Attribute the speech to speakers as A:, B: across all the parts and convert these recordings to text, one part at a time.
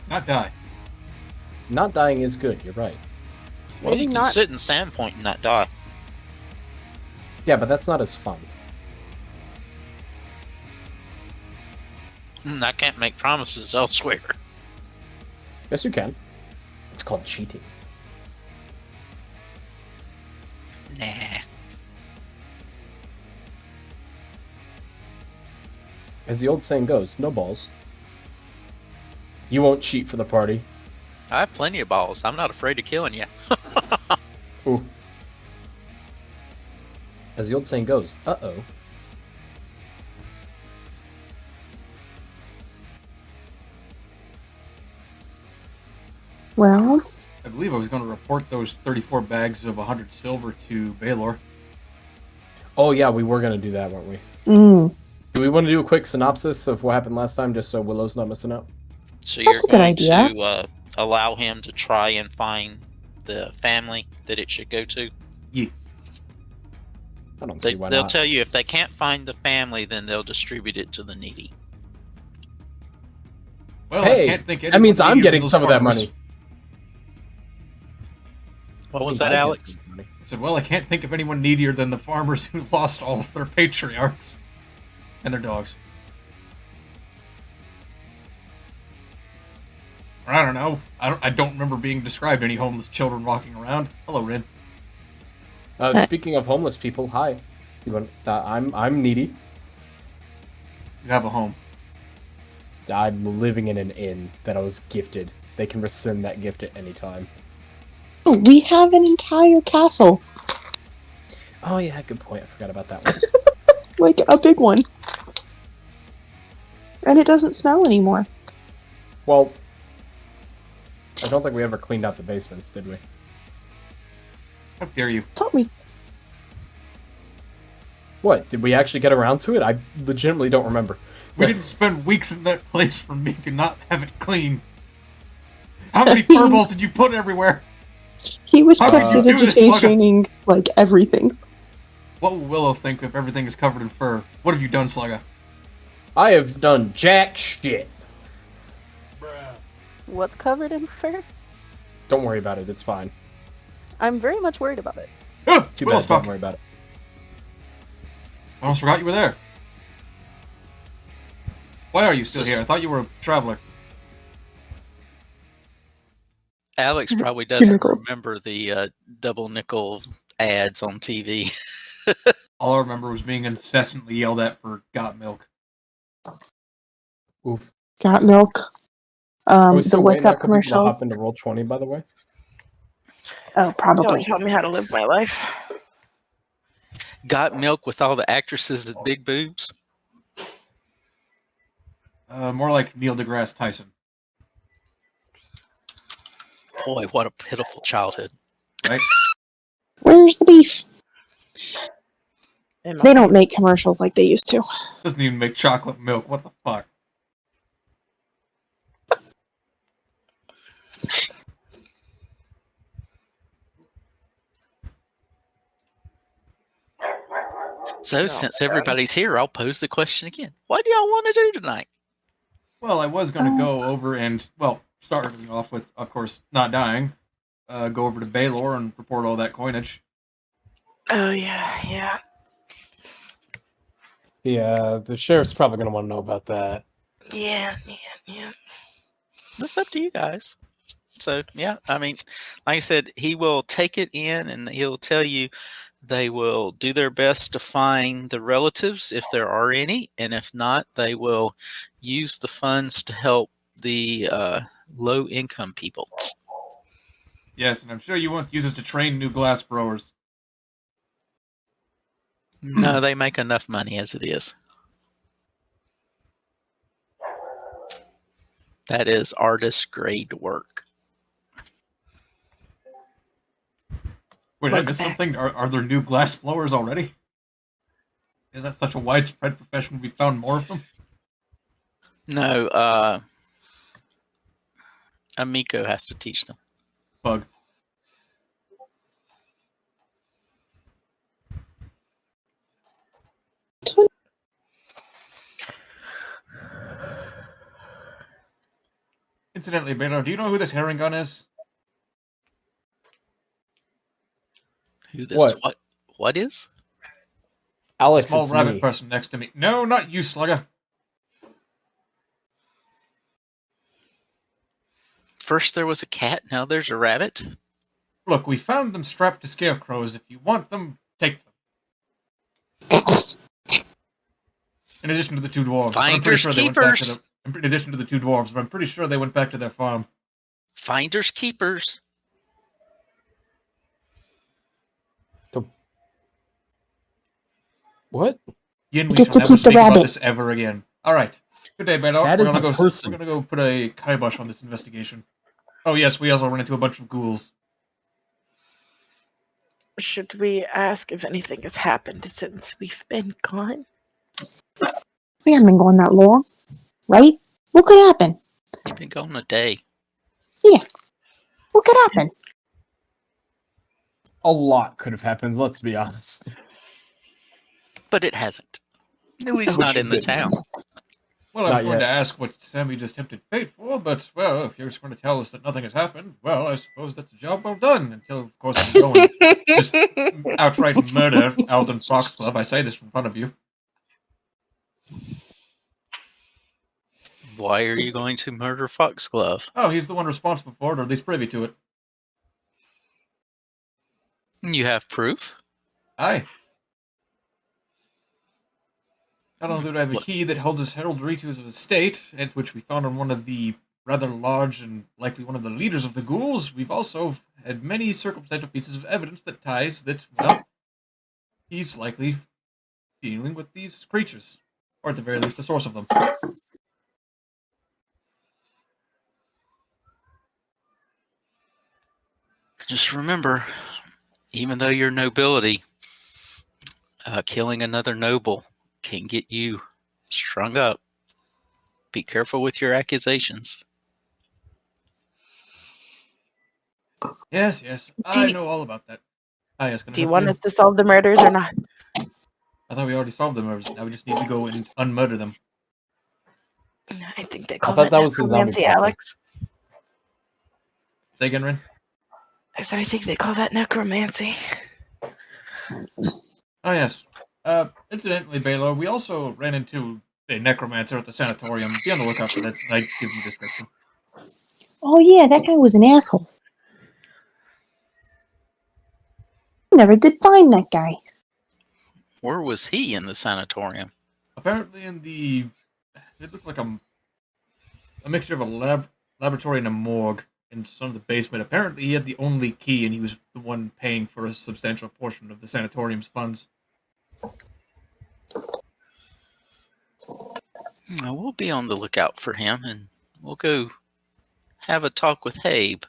A: Not die.
B: Not dying is good, you're right.
C: Well,
D: Maybe
C: you can
D: not.
C: sit in Sandpoint and not die.
B: Yeah, but that's not as fun.
C: I can't make promises elsewhere.
B: Yes, you can. It's called cheating.
C: Nah.
B: As the old saying goes, no balls. You won't cheat for the party.
C: I have plenty of balls. I'm not afraid of killing you.
B: Ooh. As the old saying goes, uh-oh.
D: Well,
A: I believe I was going to report those 34 bags of 100 silver to Baylor.
B: Oh yeah, we were going to do that, weren't we? Do we want to do a quick synopsis of what happened last time, just so Willow's not missing out?
C: So
D: That's a
C: you're
D: good
C: going
D: idea.
C: to allow him to try and find the family that it should go to?
A: Yeah.
B: I don't see why
C: They'll
B: not.
C: tell you if they can't find the family, then they'll distribute it to the needy.
A: Well, I
B: Hey,
A: can't think
B: that means I'm
A: needier
B: getting
A: than those
B: some of that
A: farmers.
B: money.
C: What was
B: Means
C: that,
B: I get
C: Alex?
B: some money.
A: I said, well, I can't think of anyone needier than the farmers who lost all of their patriarchs and their dogs. Or I don't know. I don't remember being described any homeless children walking around. Hello, Rin.
B: Speaking of homeless people, hi. I'm needy.
A: You have a home.
B: I'm living in an inn that I was gifted. They can rescind that gift at any time.
D: Oh, we have an entire castle.
B: Oh yeah, good point. I forgot about that one.
D: Like a big one. And it doesn't smell anymore.
B: Well, I don't think we ever cleaned out the basements, did we?
A: How dare you?
D: Thought we.
B: What? Did we actually get around to it? I legitimately don't remember.
A: We didn't spend weeks in that place for me to not have it clean. How many furballs did you put everywhere?
D: He was
A: How could you do this,
D: prestidigitating like everything.
A: What will Willow think if everything is covered in fur? What have you done, Slugga?
B: I have done jack shit.
E: What's covered in fur?
B: Don't worry about it. It's fine.
E: I'm very much worried about it.
B: Too
A: Willow's
B: bad. Don't
A: talking.
B: worry about it.
A: I almost forgot you were there. Why are you still
C: This-
A: here? I thought you were a traveler.
C: Alex probably doesn't
D: Nickels.
C: remember the double nickel ads on TV.
A: All I remember was being incessantly yelled at for got milk.
B: Oof.
D: Got milk.
B: Are we
D: The
B: still
D: What's
B: waiting
D: Up
B: on people to hop
D: commercials.
B: into Roll20, by the way?
D: Oh,
F: Don't
D: probably.
F: tell me how to live my life.
C: Got milk with all the actresses and big boobs?
A: More like Neil deGrasse Tyson,
C: Boy, what a pitiful childhood.
A: right?
D: Where's the beef?
F: In my
D: They don't
F: life.
D: make commercials like they used to.
A: Doesn't even make chocolate milk. What the fuck?
C: So,
F: No,
C: since
F: God.
C: everybody's here, I'll pose the question again. What do y'all want to do tonight?
A: Well, I was going to go over and, well, starting off with, of course, not dying. Go over to Baylor and report all that coinage.
F: Oh yeah.
B: Yeah, the sheriff's probably going to want to know about that.
F: Yeah.
C: That's up to you guys. So, yeah, I mean, like I said, he will take it in and he'll tell you they will do their best to find the relatives if there are any. And if not, they will use the funds to help the low income people.
A: Yes, and I'm sure you won't use it to train new glass growers.
C: No, they make enough money as it is. That is artist grade work.
A: Wait, did I
F: Welcome
A: miss
F: back.
A: something? Are there new glass blowers already? Is that such a widespread profession we found more of them?
C: No, Amico has to teach them.
A: Bug. Incidentally, Baylor, do you know who this herring gun is?
C: Who this?
B: What?
C: What is?
B: Alex,
A: Small
B: it's
A: rabbit
B: me.
A: person next to me. No, not you, Slugger.
C: First there was a cat, now there's a rabbit.
A: Look, we found them strapped to scarecrows. If you want them, take them. In addition to the two dwarves. But I'm pretty
C: Finders
A: sure they went back to
C: keepers.
A: the... In addition to the two dwarves, but I'm pretty sure they went back to their farm.
C: Finders keepers.
B: What?
A: Yin, we
D: Get
A: shall
D: to
A: never
D: keep the
A: speak about
D: rabbit.
A: this ever again. Alright. Good day, Baylor.
B: That
A: We're
B: is
A: gonna
B: a
A: go
B: person.
A: We're gonna go put a kibosh on this investigation. Oh yes, we also run into a bunch of ghouls.
F: Should we ask if anything has happened since we've been gone?
D: We haven't been going that long, right? What could happen?
C: You've been gone a day.
D: What could happen?
B: A lot could have happened, let's be honest.
C: But it hasn't. At least
B: Which
C: not
B: is
C: in the
B: good.
C: town.
A: Well, I was
B: Not
A: going
B: yet.
A: to ask what Sammy just tempted fate for, but, well, if you're just going to tell us that nothing has happened, well, I suppose that's a job well done. Until, of course, we go and just outright murder Alden Foxglove. I say this in front of you.
C: Why are you going to murder Foxglove?
A: Oh, he's the one responsible for it, or at least privy to it.
C: You have proof?
A: Aye. Not only do I have a
C: What?
A: key that holds his heraldry to his estate, and which we found on one of the rather large and likely one of the leaders of the ghouls, we've also had many circumstantial pieces of evidence that ties that, well, he's likely dealing with these creatures. Or at the very least, the source of them.
C: Just remember, even though you're nobility, killing another noble can get you strung up. Be careful with your accusations.
A: Yes, yes, I know all about that. Ah, yes, can I
F: Do you
A: help
F: want us to solve the murders or not?
A: I thought we already solved the murders. Now we just need to go and unmurder them.
F: I think they call
B: thought that was the zombie
F: necromancy,
B: process.
F: Alex.
A: Say again, Rin?
F: I said I think they call that necromancy.
A: Oh, yes. Incidentally, Baylor, we also ran into a necromancer at the sanatorium. Be on the lookout for that. I give him a description.
D: Oh yeah, that guy was an asshole. Never did find that guy.
C: Where was he in the sanatorium?
A: Apparently, it looked like a mixture of a laboratory and a morgue in some of the basement. Apparently, he had the only key, and he was the one paying for a substantial portion of the sanatorium's funds.
C: We'll be on the lookout for him, and we'll go have a talk with Habe.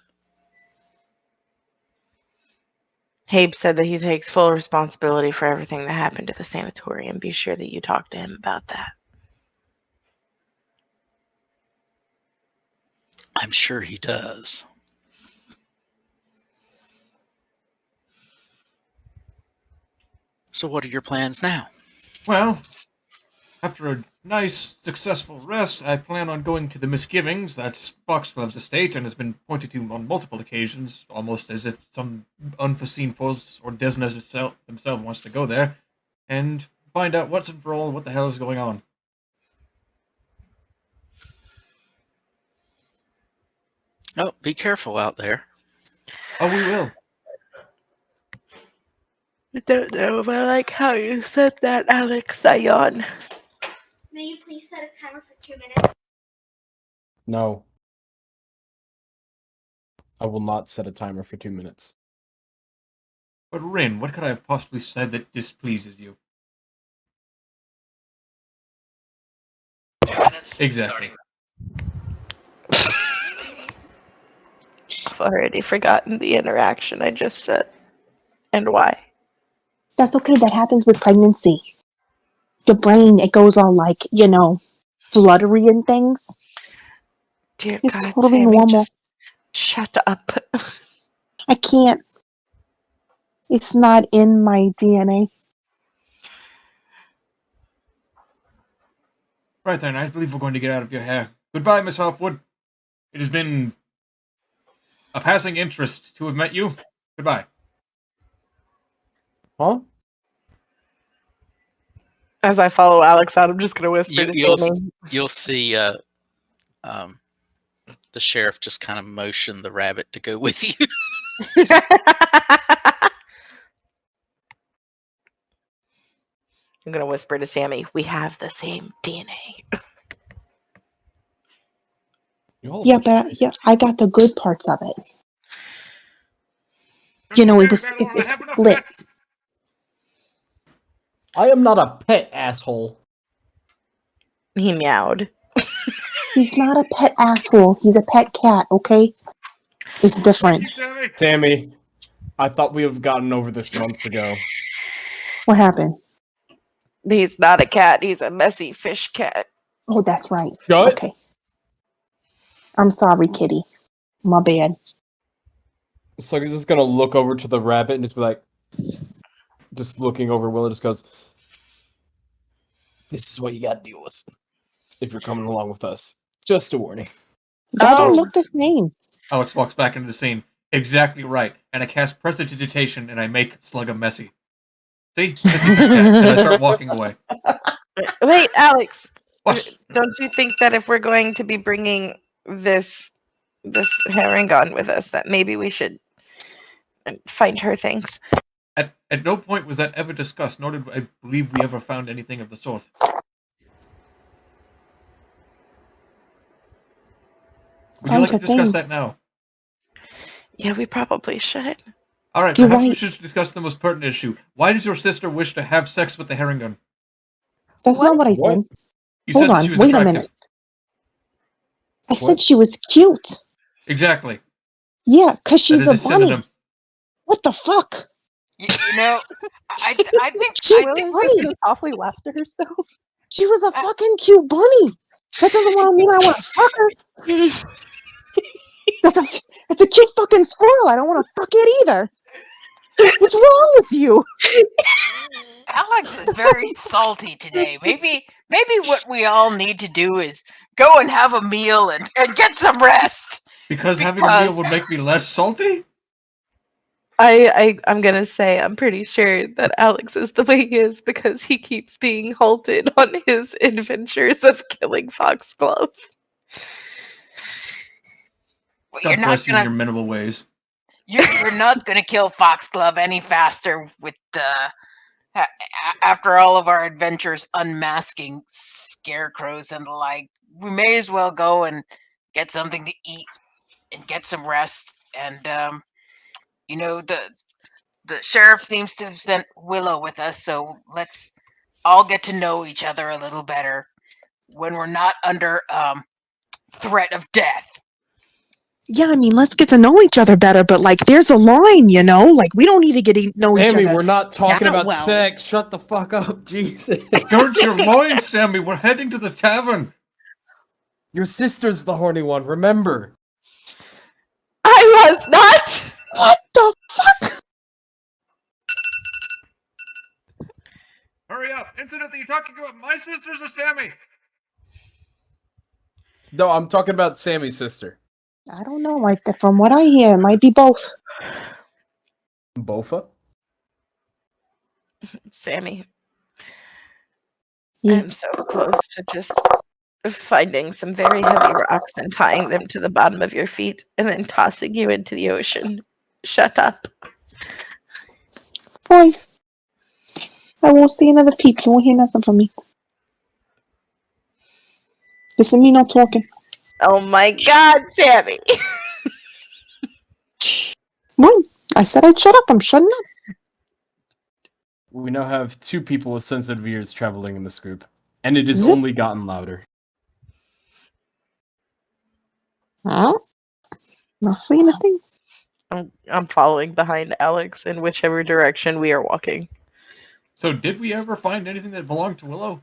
F: Habe said that he takes full responsibility for everything that happened at the sanatorium. Be sure that you talk to him about that.
C: I'm sure he does. So what are your plans now?
A: Well, after a nice, successful rest, I plan on going to the Misgivings, that's Foxglove's estate, and has been pointed to on multiple occasions, almost as if some unforeseen force or Desna himself wants to go there, and find out once and for all what the hell is going on.
C: Oh, be careful out there.
A: Oh, we will.
F: I don't know if I like how you said that, Alex. I yawn.
G: May you please set a timer for 2 minutes?
B: No. I will not set a timer for 2 minutes.
A: But Rin, what could I have possibly said that displeases you?
C: 2 minutes.
A: Exactly.
F: I've already forgotten the interaction I just said. And why.
D: That's okay. That happens with pregnancy. Your brain, it goes all like, fluttery and things.
F: Dear
D: It's
F: God,
D: totally
F: Sammy,
D: normal.
F: just shut up.
D: I can't. It's not in my DNA.
A: Right then, I believe we're going to get out of your hair. Goodbye, Miss Hopwood. It has been a passing interest to have met you. Goodbye.
B: Huh?
F: As I follow Alex out, I'm just gonna whisper to
C: You'll
F: Sammy.
C: you'll see the sheriff just kind of motion the rabbit to go with you.
F: I'm gonna whisper to Sammy, we have the same DNA.
D: Yeah, but I got the good parts of it. You know, it's split.
B: I am not a pet, asshole.
F: He meowed.
D: He's not a pet asshole. He's a pet cat, okay? It's different.
B: Sammy, I thought we have gotten over this months ago.
D: What happened?
F: He's not a cat, he's a messy fish cat.
D: Oh, that's right.
B: Shut.
D: Okay. I'm sorry, kitty. My bad.
B: So he's just gonna look over to the rabbit and just be like, just looking over Willow, just goes, "This is what you gotta deal with if you're coming along with us. Just a warning."
D: Y'all don't look the same.
A: Alex walks back into the scene. Exactly right. And I cast Prestidigitation and I make Slug a messy. See? Messy fish cat. And I start walking away.
F: Wait, Alex.
A: What?
F: Don't you think that if we're going to be bringing this Harangon with us, that maybe we should find her things?
A: At no point was that ever discussed, nor did I believe we ever found anything of the sort. Would you like to discuss that now?
F: Yeah, we probably should.
A: Alright, perhaps we should discuss the most pertinent issue. Why does your sister wish to have sex with the Harangon?
D: That's not what I said.
A: You
D: Hold
A: said
D: on,
A: she was
D: wait
A: attractive.
D: a minute. I said she was cute.
A: Exactly.
D: Yeah, because she's
A: That is
D: a bunny.
A: synonym.
D: What the fuck?
H: You know, I think
E: Willow's just awfully laughed to herself.
D: She was a fucking cute bunny. That doesn't mean I want to fuck her. That's a cute fucking squirrel. I don't want to fuck it either. What's wrong with you?
H: Alex is very salty today. Maybe what we all need to do is go and have a meal and get some rest.
A: Because having a meal would make me less salty?
F: I'm gonna say I'm pretty sure that Alex is the way he is because he keeps being halted on his adventures of killing Foxglove.
H: Well,
A: God bless you in your minimal ways.
H: You're not gonna kill Foxglove any faster with after all of our adventures unmasking scarecrows and the like. We may as well go and get something to eat and get some rest. And the sheriff seems to have sent Willow with us, so let's all get to know each other a little better when we're not under threat of death.
D: Yeah, I mean, let's get to know each other better, but like, there's a line, you know? Like, we don't need to know each
B: Sammy,
D: other.
B: we're not talking
D: that
B: about
D: well.
B: sex. Shut the fuck up, Jesus.
A: Gird your loins, Sammy. We're heading to the tavern.
B: Your sister's the horny one, remember?
F: I was not!
D: What the fuck?
A: Hurry up. Incidentally, you're talking about my sisters or Sammy?
B: No, I'm talking about Sammy's sister.
D: I don't know. Like, from what I hear, it might be both.
B: Bofa?
F: Sammy.
D: Yeah.
F: I'm so close to just finding some very heavy rocks and tying them to the bottom of your feet and then tossing you into the ocean. Shut up.
D: Fine. I won't see another peep. You won't hear nothing from me. This is me not talking.
F: Oh my god, Sammy!
D: What? I said I'd shut up. I'm shutting up.
B: We now have 2 people with sensitive ears traveling in this group, and it has
D: Zip.
B: only gotten louder.
D: Huh? Not saying anything.
F: I'm following behind Alex in whichever direction we are walking.
A: So did we ever find anything that belonged to Willow?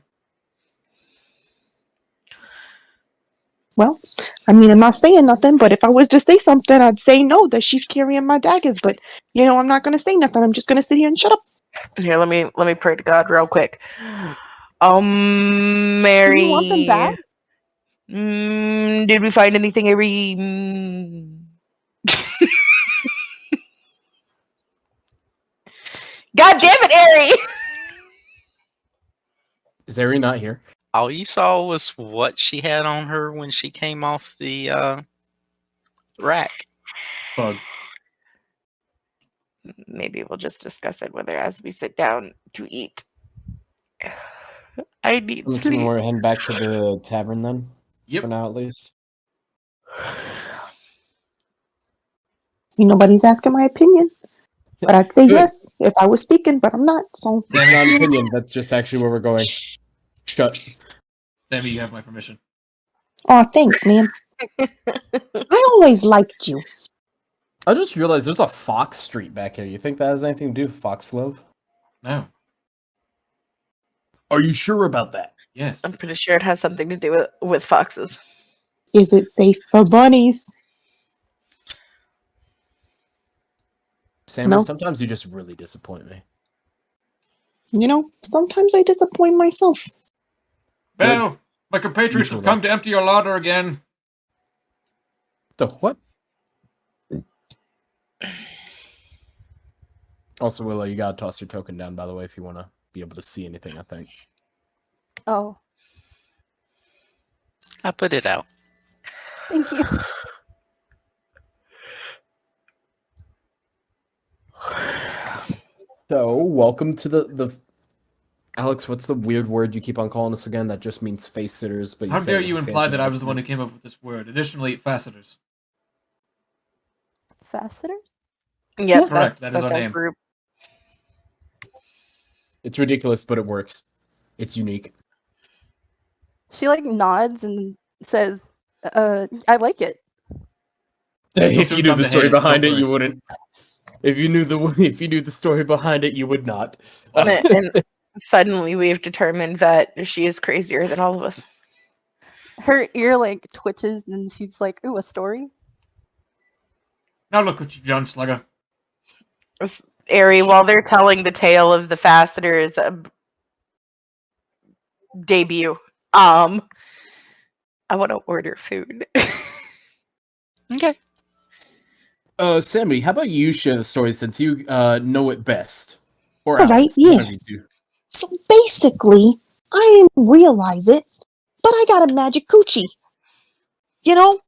D: Well, I mean, I'm not saying nothing, but if I was to say something, I'd say no, that she's carrying my daggers. But, you know, I'm not going to say nothing. I'm just going to sit here and shut up.
F: Here, let me pray to God real quick.
E: Do you want them
F: Mary.
E: back?
F: Did we find anything, Airee? Mm. God damn it, Airee!
B: Is Airee not here?
C: All you saw was what she had on her when she came off the rack.
A: Bug.
F: Maybe we'll just discuss it whether as we sit down to eat. I need
B: I'm assuming
F: sleep.
B: we're heading back to the tavern then.
A: Yep.
B: For now, at least.
D: Nobody's asking my opinion, but I'd say
B: Good.
D: yes if I was speaking, but I'm not. So
B: It's not an opinion. That's just actually where we're going. Shut.
A: Sammy, you have my permission.
D: oh, thanks, man. I always liked you.
B: I just realized there's a Fox Street back here. You think that has anything to do with Foxglove?
A: No.
B: Are you sure about that?
A: Yes.
F: I'm pretty sure it has something to do with foxes.
D: Is it safe for bunnies?
B: Sammy,
D: No.
B: sometimes you just really disappoint me.
D: You know, sometimes I disappoint myself.
A: Well, my compatriots have come to empty your larder again.
B: The what? Also, Willow, you gotta toss your token down, by the way, if you want to be able to see anything, I think.
E: Oh,
C: I put it out.
E: thank you.
B: So, welcome to the Alex, what's the weird word you keep on calling us again? That just means face sitters, but you
A: How
B: say
A: dare
B: it
A: you
B: with a
A: imply
B: fancy
A: that I was the one
B: accent.
A: who came up with this word? Additionally, facetors.
E: Fasteners?
F: Yep,
A: Correct, that is
F: that's
A: our name.
F: group.
B: It's ridiculous, but it works. It's unique.
E: She like nods and says, I like it.
B: If
A: soon
B: you knew
A: come
B: the
A: to
B: story
A: hate it,
B: behind
A: don't
B: it,
A: worry.
B: you wouldn't. If you knew the story behind it, you would not.
F: And suddenly we've determined that she is crazier than all of us.
E: Her ear like twitches and she's like, ooh, a story?
A: Now look what you've done, Slugger.
F: Airee, while they're telling the tale of the Faceter's debut, I want to order food.
C: Okay.
B: Sammy, how about you share the story since you know it best? Or
D: All right,
B: Alex,
D: yeah.
B: whatever you do.
D: So basically, I didn't realize it, but I got a magic coochie. You know,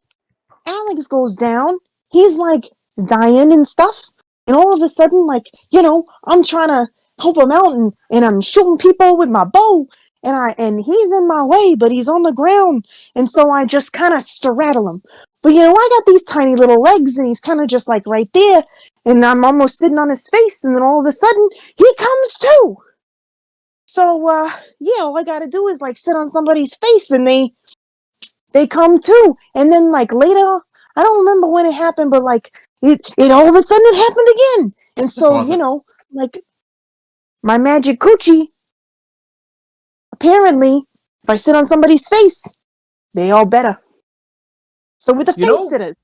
D: Alex goes down. He's like dying and stuff. And all of a sudden, like, you know, I'm trying to help him out and I'm shooting people with my bow. And he's in my way, but he's on the ground. And so I just kind of straddle him. But you know, I got these tiny little legs and he's kind of just like right there. And I'm almost sitting on his face. And then all of a sudden, he comes too. So, yeah, all I gotta do is like sit on somebody's face and they come too. And then like later, I don't remember when it happened, but like it all of a sudden it happened again. And so,
A: Pause
D: you
A: it.
D: know, like my magic coochie, apparently, if I sit on somebody's face, they all better. So with the
B: You
D: face
B: know-
D: sitters.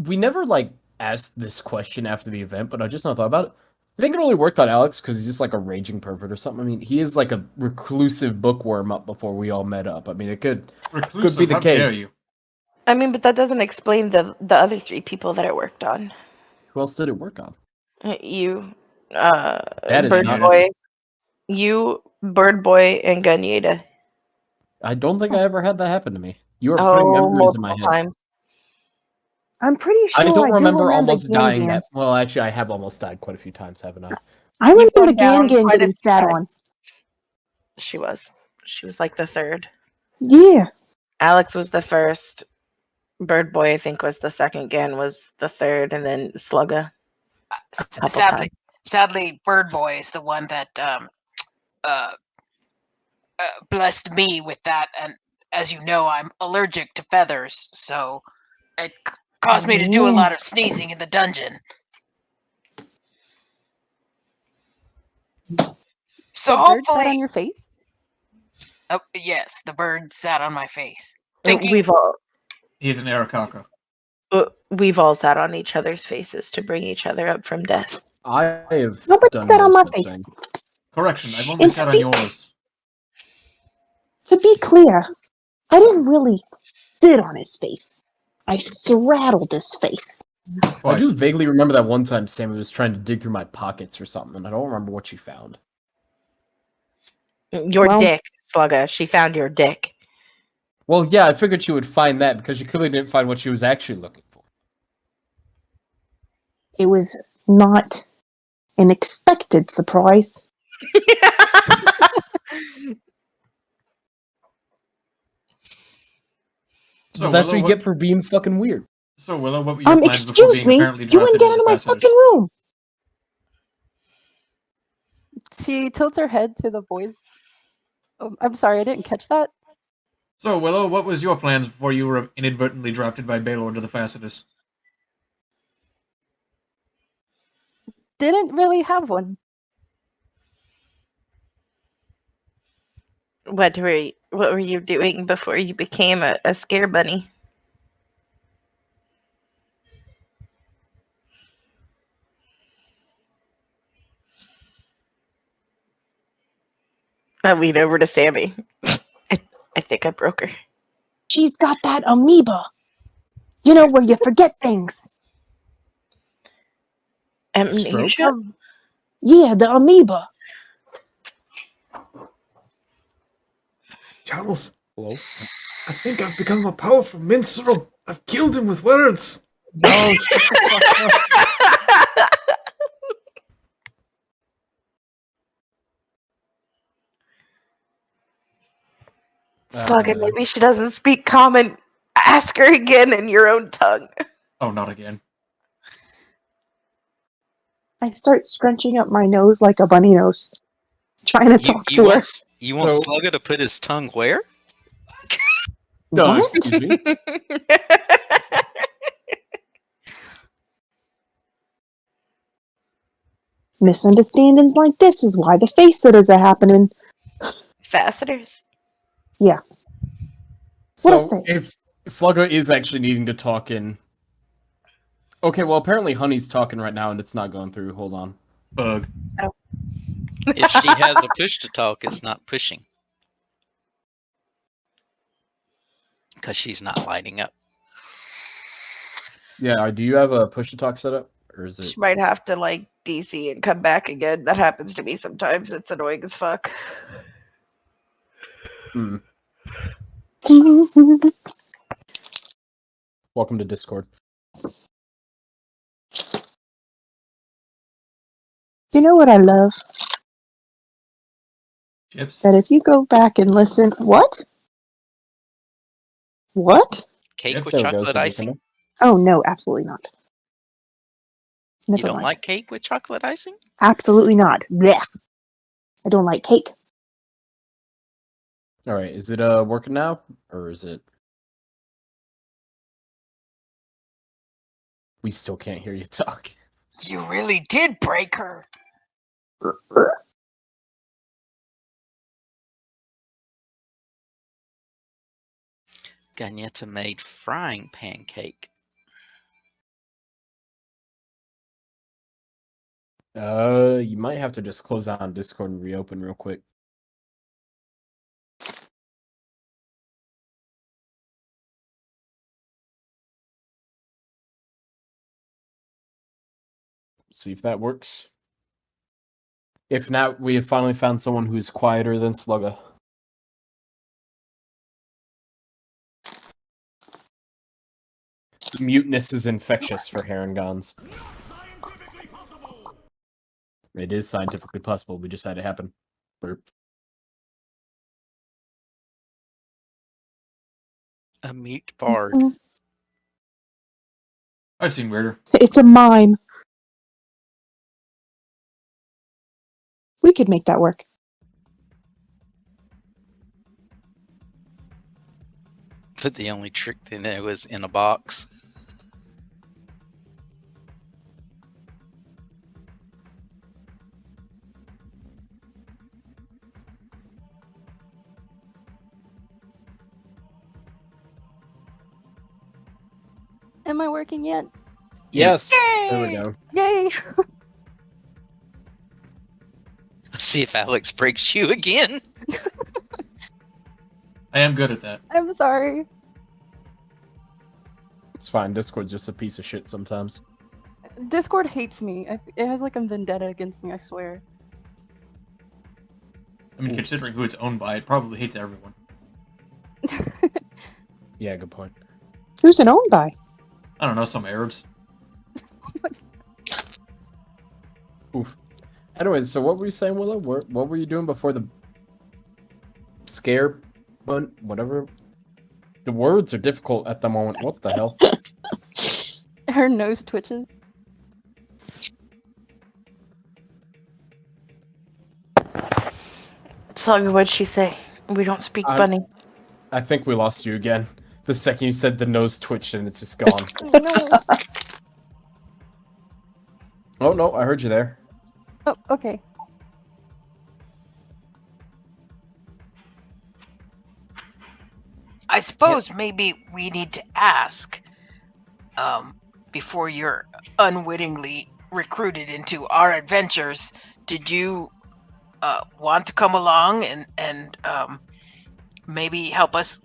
B: We never like asked this question after the event, but I just not thought about it. I think it only worked on Alex because he's just like a raging pervert or something. I mean, he is like a reclusive bookworm up before we all met up. I mean, it could
A: Reclusive,
B: be the
A: how dare
B: case.
A: you?
F: I mean, but that doesn't explain the other three people that it worked on.
B: Who else did it work on?
F: You,
B: That is
F: Bird
B: not-
F: Boy, you, Bird Boy, and Ganyeda.
B: I don't think I ever had that happen to me. You are putting memories in my
F: multiple
B: head.
F: times.
D: I'm pretty sure
B: I don't
D: do
B: remember almost
D: Gan
B: dying
D: Gan.
B: that. Well, actually, I have almost died quite a few times, haven't I?
D: I
F: You
D: remember
F: go down
D: Gan Gan
F: quite a
D: getting
F: few
D: sat
F: times.
D: on.
F: She was like the third.
D: Yeah.
F: Alex was the first. Bird Boy, I think, was the second. Gan was the third, and then Slugga.
H: Sadly, Bird Boy is the one that blessed me with that, and as you know, I'm allergic to feathers, so it caused me to do a lot of sneezing in the dungeon. So
E: The bird sat
H: hopefully,
E: on your face?
H: oh, yes, the bird sat on my face.
F: We've all
A: He's an Arakaka.
F: we've all sat on each other's faces to bring each other up from death.
B: I have
D: Nobody
B: done
D: sat on
B: no
D: my
B: such
D: face.
B: thing.
A: Correction, I've only
D: And
A: sat on yours.
D: To be clear, I didn't really sit on his face. I straddled his face.
B: I do vaguely remember that one time Sammy was trying to dig through my pockets or something, and I don't remember what she found.
F: Your
D: Well-
F: dick, Slugga. She found your dick.
B: Well, yeah, I figured she would find that because she clearly didn't find what she was actually looking for.
D: It was not an expected surprise.
A: So,
B: But that's
A: Willow,
B: what you get for being fucking weird.
A: So, Willow, what were your plans before
D: Excuse
A: being
D: me,
A: apparently
D: you wouldn't
A: drafted
D: get
A: into
D: into
A: the
D: my
A: Ambassadors?
D: fucking room.
E: She tilts her head to the voice. Oh, I'm sorry, I didn't catch that.
A: So, Willow, what was your plans before you were inadvertently drafted by Baylor to the Facitus?
E: Didn't really have one.
F: What were you doing before you became a scare bunny? I lean over to Sammy. I think I broke her.
D: She's got that amoeba. You know, where you forget things.
B: Stroke?
F: Amnesia?
D: Yeah, the amoeba.
A: Charles,
B: Hello?
A: I think I've become a powerful minstrel. I've killed him with words.
B: No, shut the fuck up.
F: Slugga, maybe she doesn't speak common. Ask her again in your own tongue.
A: Oh, not again.
D: I start scrunching up my nose like a bunny nose, trying to talk to her.
C: You want
B: So-
C: Slugga to put his tongue where?
D: What?
B: Excuse me?
D: Misunderstandings like this is why the face sitters are happening.
F: Fasteners.
D: What'd I
B: So,
D: say?
B: if Slugger is actually needing to talk in... Okay, well, apparently Honey's talking right now and it's not going through. Hold on.
A: Bug.
C: If she has a push to talk, it's not pushing. Because she's not lighting up.
B: Yeah, do you have a push-to-talk set up? Or is it...
F: She might have to like DC and come back again. That happens to me sometimes. It's annoying as fuck.
B: Hmm. Welcome to Discord.
D: You know what I love?
A: Chips.
D: That if you go back and listen... What? What?
C: Cake
A: Yep.
C: with
B: There we go,
C: chocolate
B: so we
C: icing?
B: can-
D: Oh, no, absolutely not.
C: You
D: Never
C: don't
D: mind.
C: like cake with chocolate icing?
D: Absolutely not. Blech. I don't like cake.
B: Alright, is it working now? Or is it... We still can't hear you talk.
H: You really did break her.
C: Gagnetta made frying pan cake.
B: You might have to just close down Discord and reopen real quick. See if that works. If not, we have finally found someone who's quieter than Slugga. Muteness is infectious for Herringons. It is scientifically possible. We just had it happen. Burp.
C: A mute bard.
A: I've seen weirder.
D: It's a mime. We could make that work.
C: But the only trick they know is in a box.
E: Am I working yet?
B: Yes! There we go.
E: Yay!
C: See if Alex breaks you again.
A: I am good at that.
E: I'm sorry.
B: It's fine. Discord's just a piece of shit sometimes.
E: Discord hates me. It has like a vendetta against me, I swear.
A: I mean, considering who it's owned by, it probably hates everyone.
B: Yeah, good point.
D: Who's it owned by?
A: I don't know, some Arabs.
B: Oof. Anyways, so what were you saying, Willow? What were you doing before the scare bun? Whatever. The words are difficult at the moment. What the hell?
E: Her nose twitches.
F: Saga, what'd she say? We don't speak bunny.
B: I think we lost you again. The second you said the nose twitched and it's just gone.
E: No.
B: Oh no, I heard you there.
E: Oh, okay.
H: I suppose maybe we need to ask, before you're unwittingly recruited into our adventures, did you want to come along and maybe help us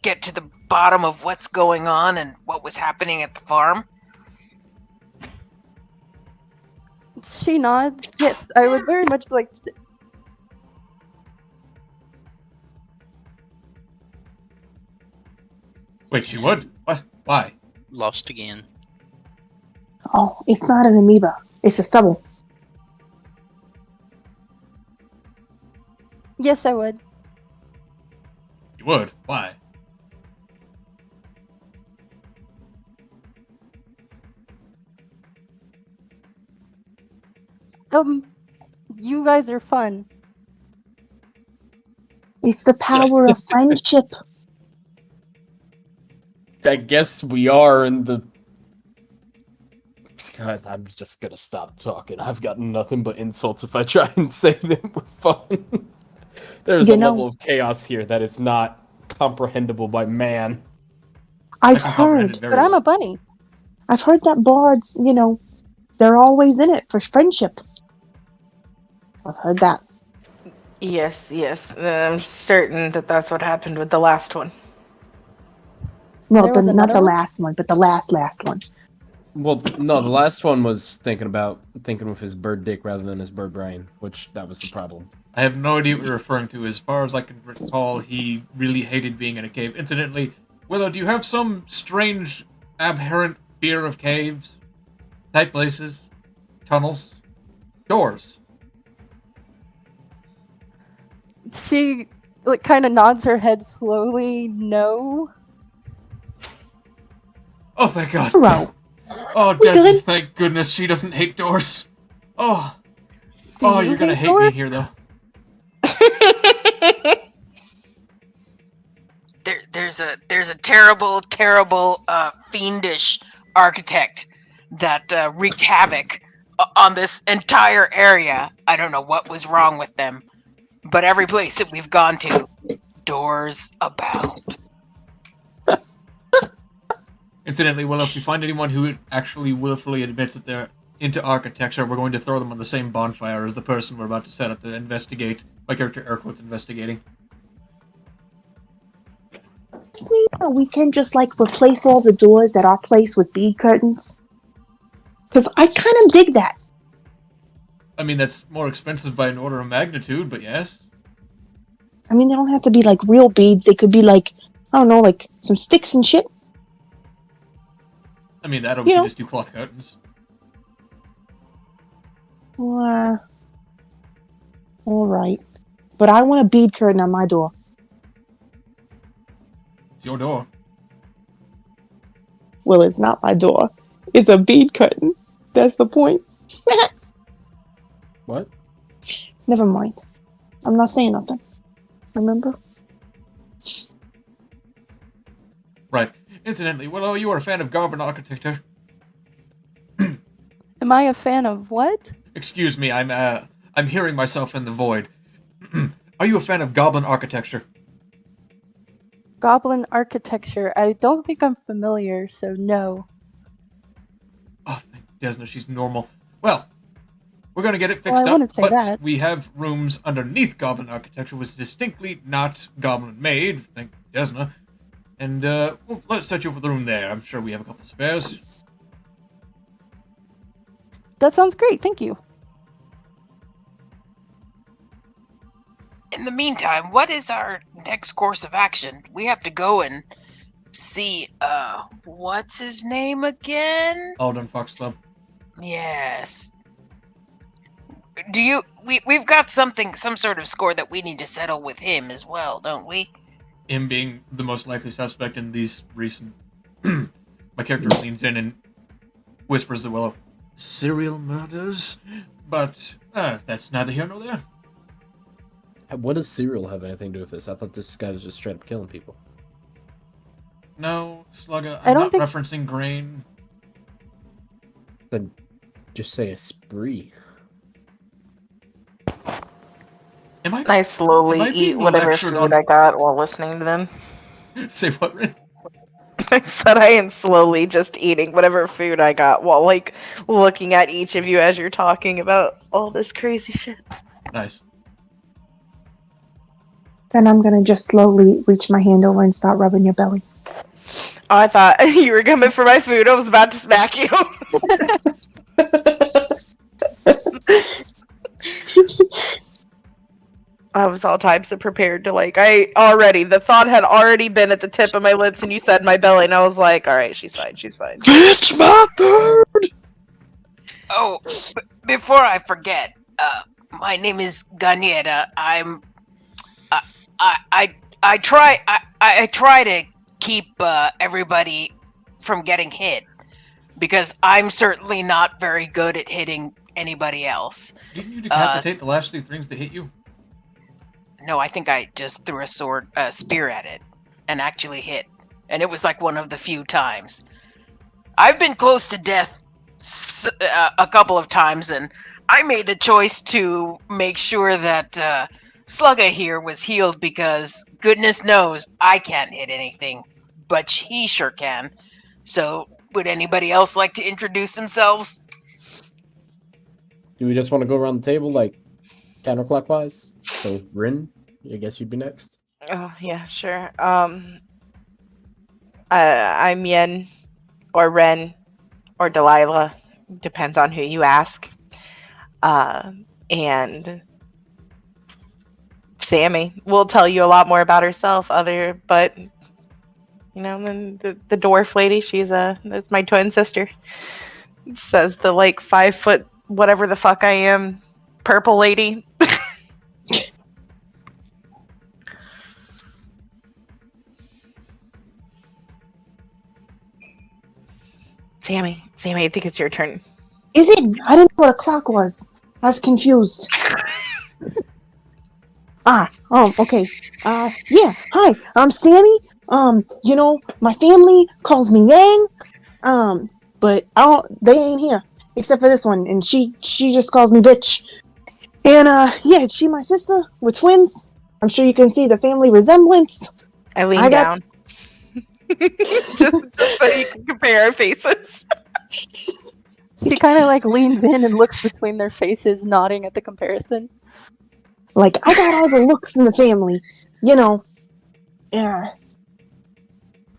H: get to the bottom of what's going on and what was happening at the farm?
E: She nods. Yes, I would very much like to.
A: Wait, she would? What? Why?
C: Lost again.
D: Oh, it's not an amoeba. It's a stubble.
E: Yes, I would.
A: You would? Why?
E: You guys are fun.
D: It's the power of friendship.
B: I guess we are in the... God, I'm just gonna stop talking. I've got nothing but insults if I try and say that we're fun. There's
D: You
B: a
D: know-
B: level of chaos here that is not comprehensible by man.
D: I've
A: can comprehend
D: heard.
A: it very
E: But I'm
A: well.
E: a bunny.
D: I've heard that bards, they're always in it for friendship. I've heard that.
F: Yes. I'm certain that that's what happened with the last one.
D: No,
E: There was
D: not
E: another
D: the
E: one?
D: last one, but the last one.
B: Well, no, the last one was thinking with his bird dick rather than his bird brain, which that was the problem.
A: I have no idea what you're referring to. As far as I can recall, he really hated being in a cave. Incidentally, Willow, do you have some strange, abhorrent fear of caves? Tight places? Tunnels? Doors?
E: She kind of nods her head slowly. No.
A: Oh, thank God.
D: Bro,
A: Oh,
D: We
A: Desmond,
D: good?
A: thank goodness she doesn't hate doors. Oh.
E: Do
A: Oh,
E: you
A: you're gonna hate
E: doors?
A: me here, though.
H: There's a terrible, fiendish architect that wreaked havoc on this entire area. I don't know what was wrong with them, but every place that we've gone to, doors abound.
A: Incidentally, Willow, if we find anyone who actually willfully admits that they're into architecture, we're going to throw them on the same bonfire as the person we're about to set up to investigate. My character, air quotes, investigating.
D: does mean that we can just replace all the doors at our place with bead curtains? Because I kind of dig that.
A: I mean, that's more expensive by an order of magnitude, but yes.
D: I mean, they don't have to be real beads. They could be I don't know, some sticks and shit.
A: I mean, that or we could just do cloth curtains.
D: All right. But I want a bead curtain on my door.
A: It's your door.
D: Well, it's not my door. It's a bead curtain. That's the point.
B: What?
D: Never mind. I'm not saying nothing. Remember?
A: Right. Incidentally, Willow, you are a fan of Goblin architecture.
E: Am I a fan of what?
A: Excuse me, I'm hearing myself in the void. Are you a fan of Goblin architecture?
E: Goblin architecture. I don't think I'm familiar, so no.
A: Oh, thank Desna, she's normal. Well, We're going to get it
E: Well,
A: fixed
E: I
A: up,
E: wouldn't say
A: but
E: that.
A: we have rooms underneath Goblin architecture, which is distinctly not Goblin-made, thank Desna. And let's set you up with a room there. I'm sure we have a couple spares.
E: That sounds great. Thank you.
H: In the meantime, what is our next course of action? We have to go and see, what's his name again?
A: Alden Foxglove.
H: Yes. We've got some sort of score that we need to settle with him as well, don't we?
A: Him being the most likely suspect in these recent... My character leans in and whispers the willow, serial murders? But that's neither here nor there.
B: What does cereal have anything to do with this? I thought this guy was just straight up killing people.
A: No, Slugga,
E: I
A: I'm
E: don't
A: not
E: think-
A: referencing grain.
B: Then just say a spree.
A: Am I...
F: I slowly
A: Am I
F: eat
A: being
F: whatever
A: lectured
F: food
A: on-
F: I got while listening to them.
A: Say what, Rin?
F: I said I am slowly just eating whatever food I got while, like, looking at each of you as you're talking about all this crazy shit.
A: Nice.
D: Then I'm gonna just slowly reach my hand over and start rubbing your belly.
F: Oh, I thought you were coming for my food. I was about to smack you. I was all types of prepared to, like, the thought had already been at the tip of my lips and you said my belly and I was like, alright, she's fine, she's fine.
B: Bitch, my food!
H: Oh, before I forget, my name is Ganyeta. I try to keep everybody from getting hit because I'm certainly not very good at hitting anybody else.
A: Didn't you decapitate the last two things that hit you?
H: No, I think I just threw a spear at it and actually hit, and it was like one of the few times. I've been close to death a couple of times, and I made the choice to make sure that Slugga here was healed because goodness knows I can't hit anything, but he sure can. So, would anybody else like to introduce themselves?
B: Do we just want to go around the table, like, counterclockwise? So, Rin, I guess you'd be next.
F: Oh, yeah, sure. I'm Yen, or Ren, or Delilah. Depends on who you ask. And Sammy will tell you a lot more about herself, but you know, then the dwarf lady, that's my twin sister. Says the, like, 5 foot whatever the fuck I am, purple lady. Sammy, I think it's your turn.
D: Is it? I didn't know what a clock was. I was confused. Okay. Yeah, hi, I'm Sammy. You know, my family calls me Yang. But they ain't here. Except for this one, and she just calls me bitch. And, yeah, she my sister. We're twins. I'm sure you can see the family resemblance.
F: I lean
D: I got-
F: down. just so you can compare our faces.
E: She kind of like leans in and looks between their faces, nodding at the comparison.
D: Like, I got all the looks in the family. You know. Yeah.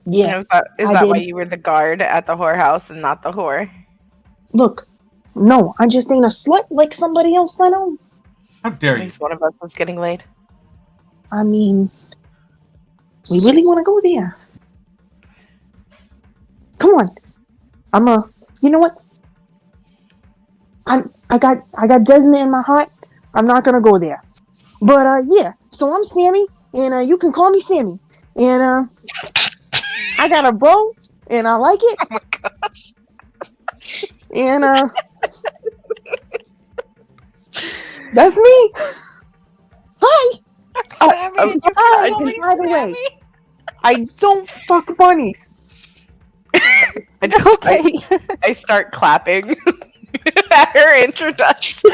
D: Yeah.
F: Is
D: I
F: that why
D: did.
F: you were the guard at the whorehouse and not the whore?
D: Look. No, I just ain't a slut like somebody else I know.
A: How dare
F: At
A: you?
F: least one of us was getting laid.
D: I mean, we really want to go there. Come on. You know what? I got Desna in my heart. I'm not gonna go there. But yeah. So I'm Sammy, and you can call me Sammy. And I got a bro, and I like it.
H: Oh my gosh.
D: And that's me. Hi.
H: Sammy,
F: oh,
H: and you
D: I
H: call
D: can-
H: me
D: by the way,
H: Sammy?
D: I don't fuck bunnies.
E: Okay.
F: I start clapping at her introduction.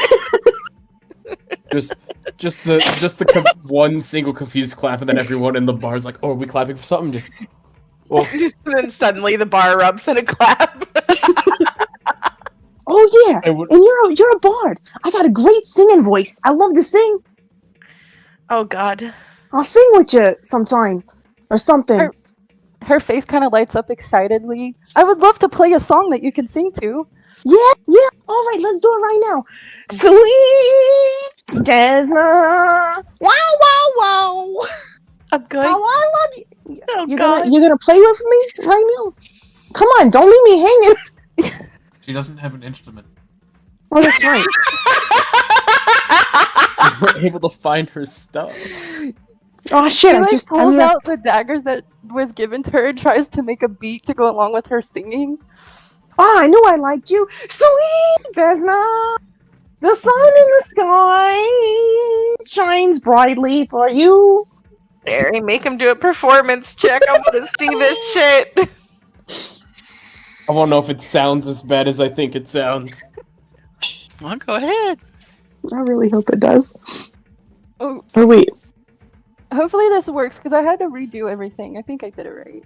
B: Just one single confused clap, and then everyone in the bar's like, "Oh, are we clapping for something?" Just, oh,
F: And then suddenly the bar erupts in a clap.
D: Oh yeah,
B: I would-
D: and you're a bard. I got a great singing voice. I love to sing.
F: Oh God.
D: I'll sing with you sometime or something.
E: Her face kind of lights up excitedly. I would love to play a song that you can sing to.
D: Yeah. All right, let's do it right now. Sweet Desna. Wow.
F: A good.
D: How I love you.
F: Oh
D: You're
F: God.
D: gonna play with me right now? Come on, don't leave me hanging.
A: She doesn't have an instrument.
D: Oh, that's right.
B: We're able to find her stuff.
D: Oh shit!
E: She
D: I
E: like
D: just
E: pulls out the daggers that was given to her and tries to make a beat to go along with her singing.
D: Oh, I knew I liked you. Sweet Desna. The sun in the sky shines brightly for you.
F: Airee, make him do a performance check. I want to see this shit.
B: I won't know if it sounds as bad as I think it sounds.
C: Well, go ahead.
D: I really hope it does.
E: Oh,
D: Oh wait.
E: hopefully this works because I had to redo everything. I think I did it right.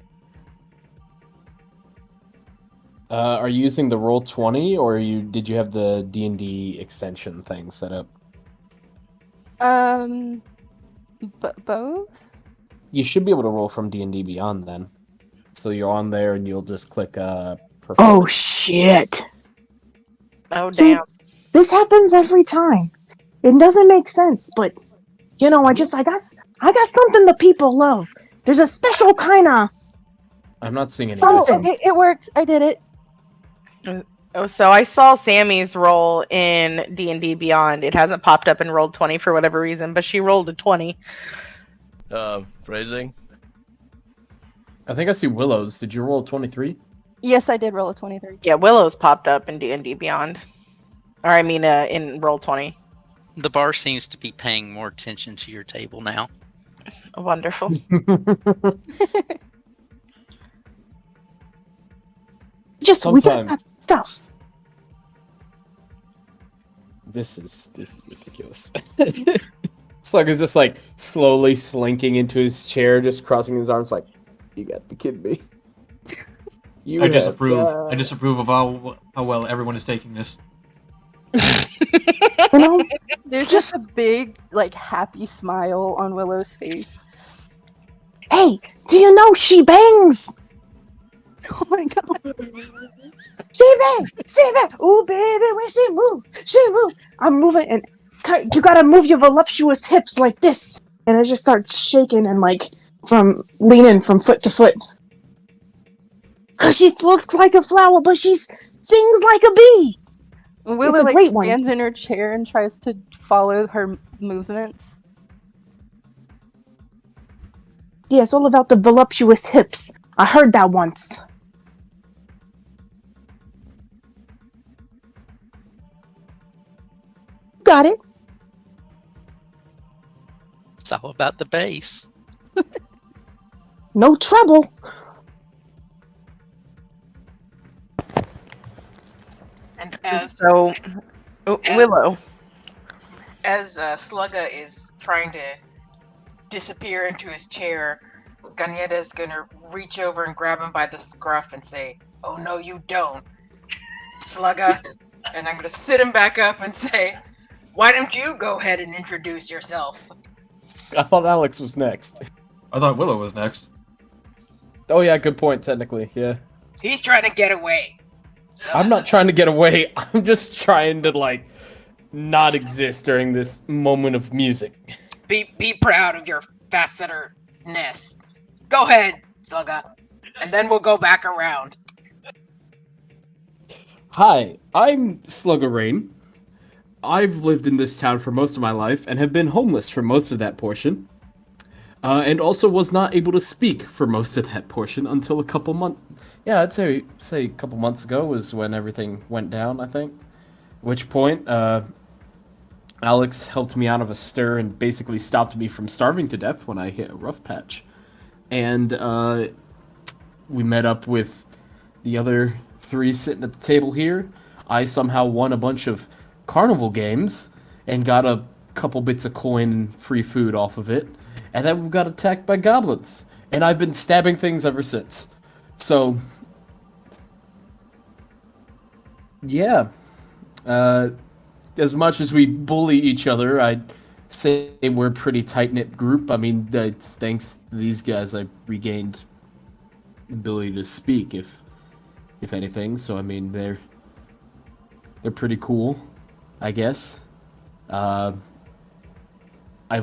B: Are you using the Roll20 or did you have the D&D extension thing set up?
E: Both?
B: You should be able to roll from D&D Beyond then. So you're on there and you'll just click
D: Oh
B: performance.
D: shit.
F: Oh
D: See,
F: damn.
D: this happens every time. It doesn't make sense, but you know, I got something that people love. There's a special kind of.
B: I'm not seeing any
D: Oh,
B: of this.
E: Okay, it worked. I did it.
F: Oh, so I saw Sammy's roll in D&D Beyond. It hasn't popped up in Roll20 for whatever reason, but she rolled a 20.
I: Phrasing.
B: I think I see Willow's. Did you roll 23?
E: Yes, I did roll a 23.
F: Yeah, Willow's popped up in D&D Beyond. Or I mean, in Roll20.
C: The bar seems to be paying more attention to your table now.
F: Wonderful.
D: We got
B: Sometimes.
D: that stuff.
B: This is ridiculous. Slug is just like slowly slinking into his chair, just crossing his arms like, you got to be kidding me.
A: I disapprove. I disapprove of how well everyone is taking this.
D: You know,
E: There's just a big, like, happy smile on Willow's face.
D: hey, do you know she bangs?
E: Oh my god.
D: She bang. Ooh, baby, when she move. I'm moving, and you gotta move your voluptuous hips like this, and it just starts shaking and like from leaning from foot to foot. Cause she looks like a flower, but she sings like a bee.
E: Willow
D: a
E: like
D: great one.
E: stands in her chair and tries to follow her movements.
D: Yeah, it's all about the voluptuous hips. I heard that once. Got it.
C: It's all about the bass.
D: No trouble.
H: And as
F: So, Willow.
H: as Slugga is trying to disappear into his chair, Ganyeta is gonna reach over and grab him by the scruff and say, "Oh no, you don't, Slugga." And I'm gonna sit him back up and say, "Why don't you go ahead and introduce yourself?"
B: I thought Alex was next.
A: I thought Willow was next.
B: Oh yeah, good point, technically, yeah.
H: He's trying to get away. So,
B: I'm not trying to get away, I'm just trying to, like, not exist during this moment of music.
H: be proud of your faceterness. Go ahead, Slugga, and then we'll go back around.
B: Hi, I'm Slugga Rain. I've lived in this town for most of my life and have been homeless for most of that portion. And also was not able to speak for most of that portion until a couple months. Yeah, I'd say a couple months ago was when everything went down, I think. At which point, Alex helped me out of a stir and basically stopped me from starving to death when I hit a rough patch. And we met up with the other three sitting at the table here. I somehow won a bunch of carnival games and got a couple bits of coin and free food off of it. And then we got attacked by goblins. And I've been stabbing things ever since. So, yeah. As much as we bully each other, I'd say we're a pretty tight-knit group. I mean, thanks to these guys, I regained ability to speak, if anything. So I mean, they're pretty cool, I guess. I've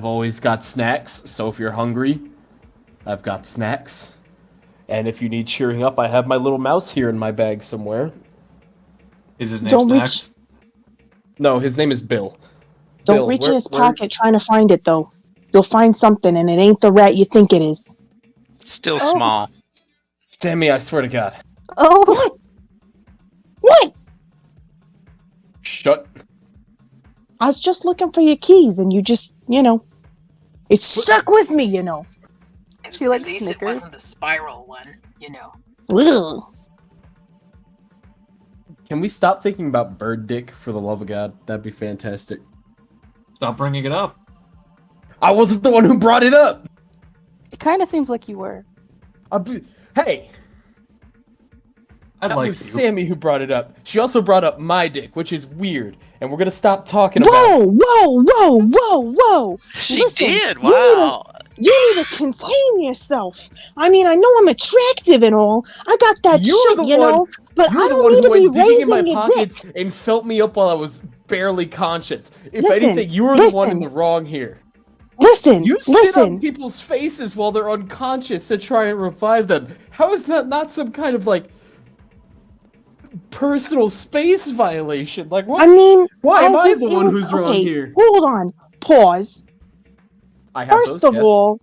B: always got snacks, so if you're hungry, I've got snacks. And if you need cheering up, I have my little mouse here in my bag somewhere.
A: Is his name
D: Don't
A: Snacks?
B: No, his name is Bill.
D: Don't
B: Bill,
D: reach
B: where-
D: in his
B: where-
D: pocket trying to find it, though. You'll find something, and it ain't the rat you think it is.
C: Still
E: Oh.
C: small.
B: Sammy, I swear to God.
E: Oh,
D: What? What?
B: Shut.
D: I was just looking for your keys, and you just, it stuck with me,
E: She likes
H: At least
E: Snickers.
H: it wasn't the spiral one, you know.
D: Ugh.
B: Can we stop thinking about bird dick, for the love of God? That'd be fantastic.
A: Stop bringing it up.
B: I wasn't the one who brought it up!
E: It kind of seems like you were.
B: Hey!
A: I'd
B: That
A: like
B: was
A: you.
B: Sammy who brought it up. She also brought up my dick, which is weird. And we're gonna stop talking about
D: Whoa, whoa, whoa, whoa, whoa.
C: She
D: Listen,
C: did.
D: you need to-
C: Wow.
D: You need to contain yourself. I mean, I know I'm attractive and all. I got that
B: You're
D: shit,
B: the
D: you
B: one-
D: know, but I
B: You're the
D: don't
B: one
D: need
B: who
D: to be
B: went digging in my
D: raising your
B: pockets
D: dick.
B: and felt me up while I was barely conscious. If
D: Listen,
B: anything, you were the one in
D: listen.
B: the wrong here.
D: Listen,
B: You sit on
D: listen.
B: people's faces while they're unconscious to try and revive them. How is that not some kind of, like, personal space violation? Like, what?
D: I mean,
B: Why am I
D: was-
B: the
D: it
B: one
D: was-
B: who's wrong
D: okay,
B: here?
D: Hold on. Pause.
B: I have
D: First
B: those,
D: of
B: yes.
D: all,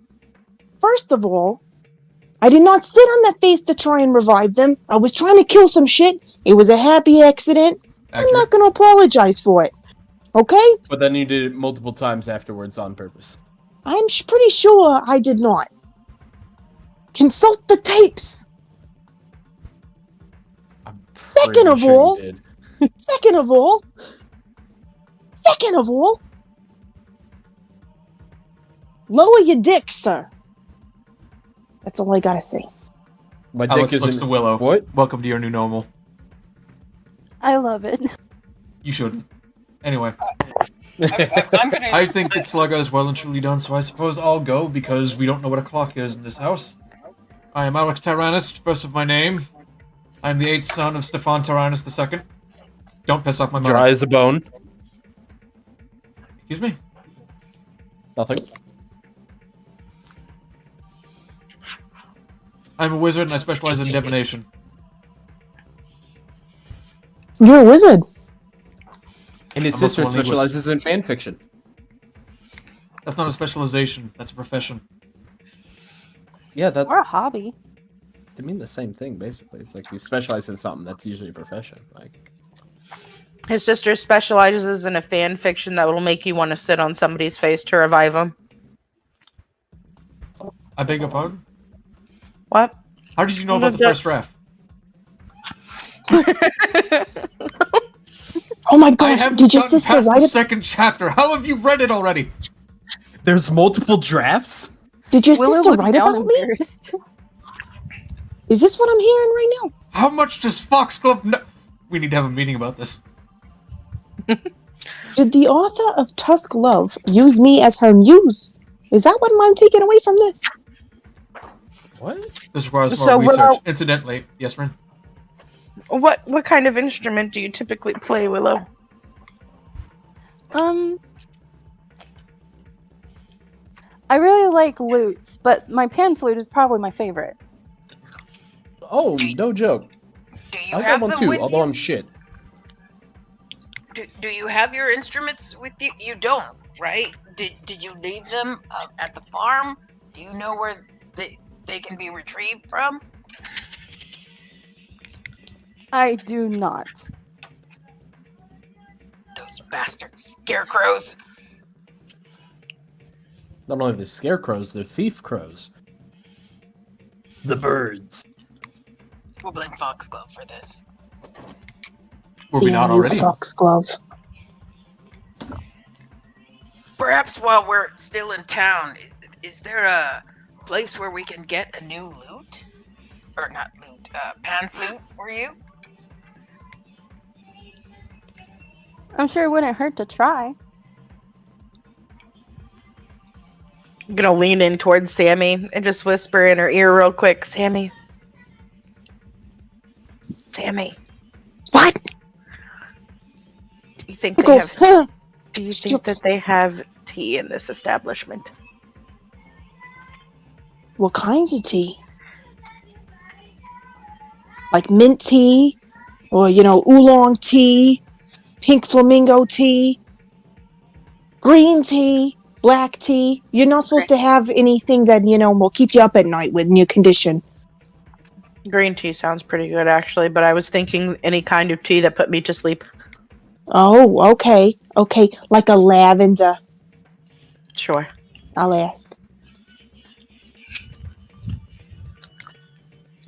D: I did not sit on that face to try and revive them. I was trying to kill some shit. It was a happy accident. I'm
A: Accurate.
D: not going to apologize for it. Okay?
B: But then you did it multiple times afterwards on purpose.
D: I'm pretty sure I did not. Consult the tapes.
B: I'm
D: Second
B: pretty
D: of
B: sure you
D: all-
B: did.
D: Second of all, lower your dick, sir. That's all I gotta say.
B: My
A: Alex
B: dick
A: looks
B: isn't.
A: to Willow.
B: What?
A: Welcome to your new normal.
E: I love it.
A: You shouldn't. Anyway,
H: I'm gonna.
A: I think that Slugga is well and truly done, so I suppose I'll go because we don't know what o'clock is in this house. I am Alex Tyrannus, first of my name. I am the 8th son of Stefan Tyrannus II. Don't piss off my mother.
B: Dry as a bone.
A: Excuse me?
B: Nothing.
A: I'm a wizard and I specialize in divination.
D: You're a wizard.
B: And his
A: I'm also
B: sister
A: a linguist.
B: specializes in fan fiction.
A: That's not a specialization, that's a profession.
B: Yeah, that
E: Or a hobby.
B: they mean the same thing basically. It's like if you specialize in something, that's usually a profession. Like
F: His sister specializes in a fan fiction that will make you want to sit on somebody's face to revive them.
A: I beg your pardon?
F: What?
A: How did you know about the
F: No,
A: first draft?
D: Oh my
A: I
D: gosh,
A: haven't
D: did your
A: gotten
D: sister
A: past
D: write
A: the
D: it?
A: second chapter. How have you read it already?
B: there's multiple drafts.
D: Did your
E: Willow
D: sister
E: looks
D: write
E: down
D: about me?
E: embarrassed.
D: Is this what I'm hearing right now?
A: How much does Foxglove know? We need to have a meeting about this.
D: Did the author of Tusk Love use me as her muse? Is that what I'm taking away from this?
B: What?
A: This requires more
F: So,
A: research.
F: Willow-
A: Incidentally, yes, Ren?
F: What kind of instrument do you typically play, Willow?
E: I really like lutes, but my pan flute is probably my favorite.
B: Oh, no joke.
H: Do you
B: I got
H: have
B: one
H: them
B: too,
H: with
B: although
H: you?
B: I'm shit.
H: Do you have your instruments with you? You don't, right? Did you leave them at the farm? Do you know where they can be retrieved from?
E: I do not.
H: Those bastard scarecrows.
B: Not only the scarecrows, they're thief crows. The birds.
H: We'll blame Foxglove for this.
A: Were we not
D: Damn you,
A: already?
D: Foxglove.
H: Perhaps while we're still in town, is there a place where we can get a new lute? Or not lute, pan flute for you?
E: I'm sure it wouldn't hurt to try.
F: I'm gonna lean in towards Sammy and just whisper in her ear real quick, Sammy. Sammy,
D: What?
F: do you think
D: It
F: they
D: goes,
F: have
D: huh?
F: do you think that they have tea in this establishment?
D: What kinds of tea? Like mint tea? Or, oolong tea? Pink flamingo tea? Green tea? Black tea? You're not supposed to have anything that, will keep you up at night with your condition.
F: Green tea sounds pretty good actually, but I was thinking any kind of tea that put me to sleep.
D: Oh, okay. Okay, like a lavender.
F: Sure.
D: I'll ask.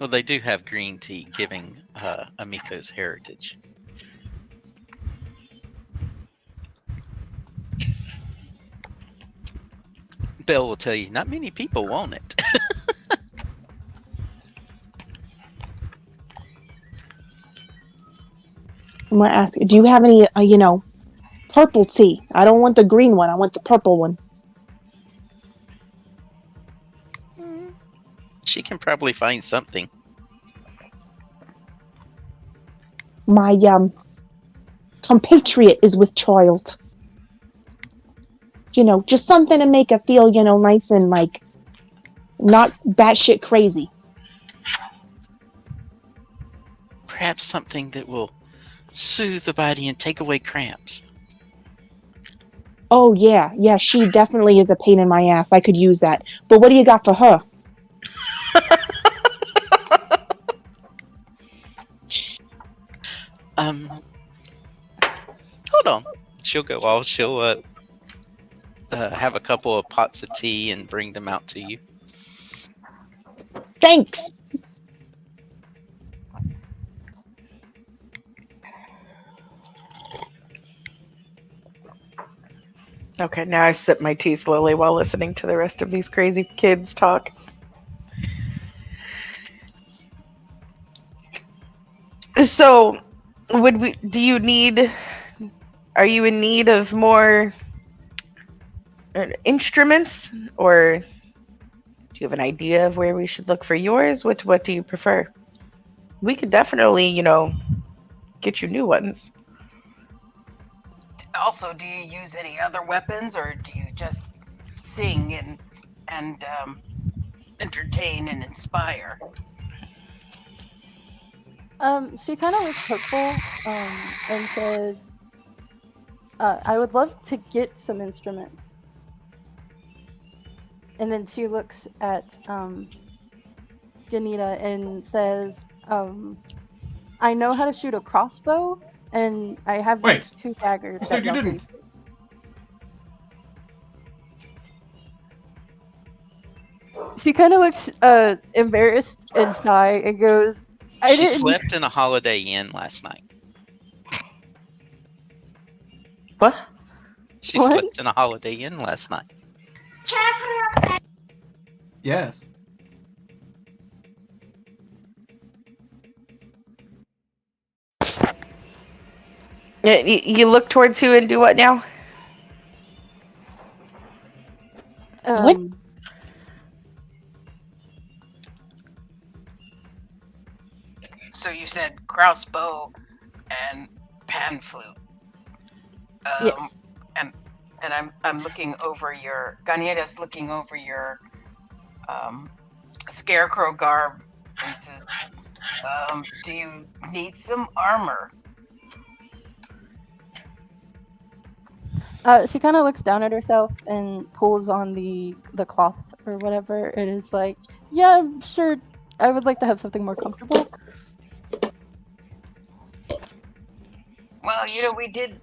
C: Well, they do have green tea giving Amiko's heritage. Belle will tell you, not many people want it.
D: I'm gonna ask, do you have any, purple tea? I don't want the green one. I want the purple one.
C: She can probably find something.
D: My, compatriot is with child. Just something to make her feel, nice and, not batshit crazy.
C: Perhaps something that will soothe the body and take away cramps.
D: Oh, yeah. Yeah, she definitely is a pain in my ass. I could use that. But what do you got for her?
C: Hold on. She'll go off. She'll have a couple of pots of tea and bring them out to you.
D: Thanks.
F: Okay, now I sip my tea slowly while listening to the rest of these crazy kids talk. So, do you need, are you in need of more instruments, or do you have an idea of where we should look for yours? What do you prefer? We could definitely, get you new ones.
H: Also, do you use any other weapons, or do you just sing and entertain and inspire?
E: She kind of looks hopeful, and says, I would love to get some instruments. And then she looks at Ganita and says, I know how to shoot a crossbow, and I have these 2 daggers
A: You
E: that
A: said you
E: y'all can
A: didn't.
E: use. She kind of looks embarrassed and shy and goes, I
C: She
E: didn't.
C: slept in a Holiday Inn last night.
F: What?
C: She
E: What?
C: slept in a Holiday Inn last night.
G: Can I put her outside?
A: Yes.
F: You look towards who and do what now?
D: What?
H: So you said crossbow and pan flute.
E: Yes.
H: And I'm looking over your Ganeta's looking over your scarecrow garb and says, do you need some armor?
E: She kind of looks down at herself and pulls on the cloth or whatever. It is like, yeah, sure. I would like to have something more comfortable.
H: Well, we did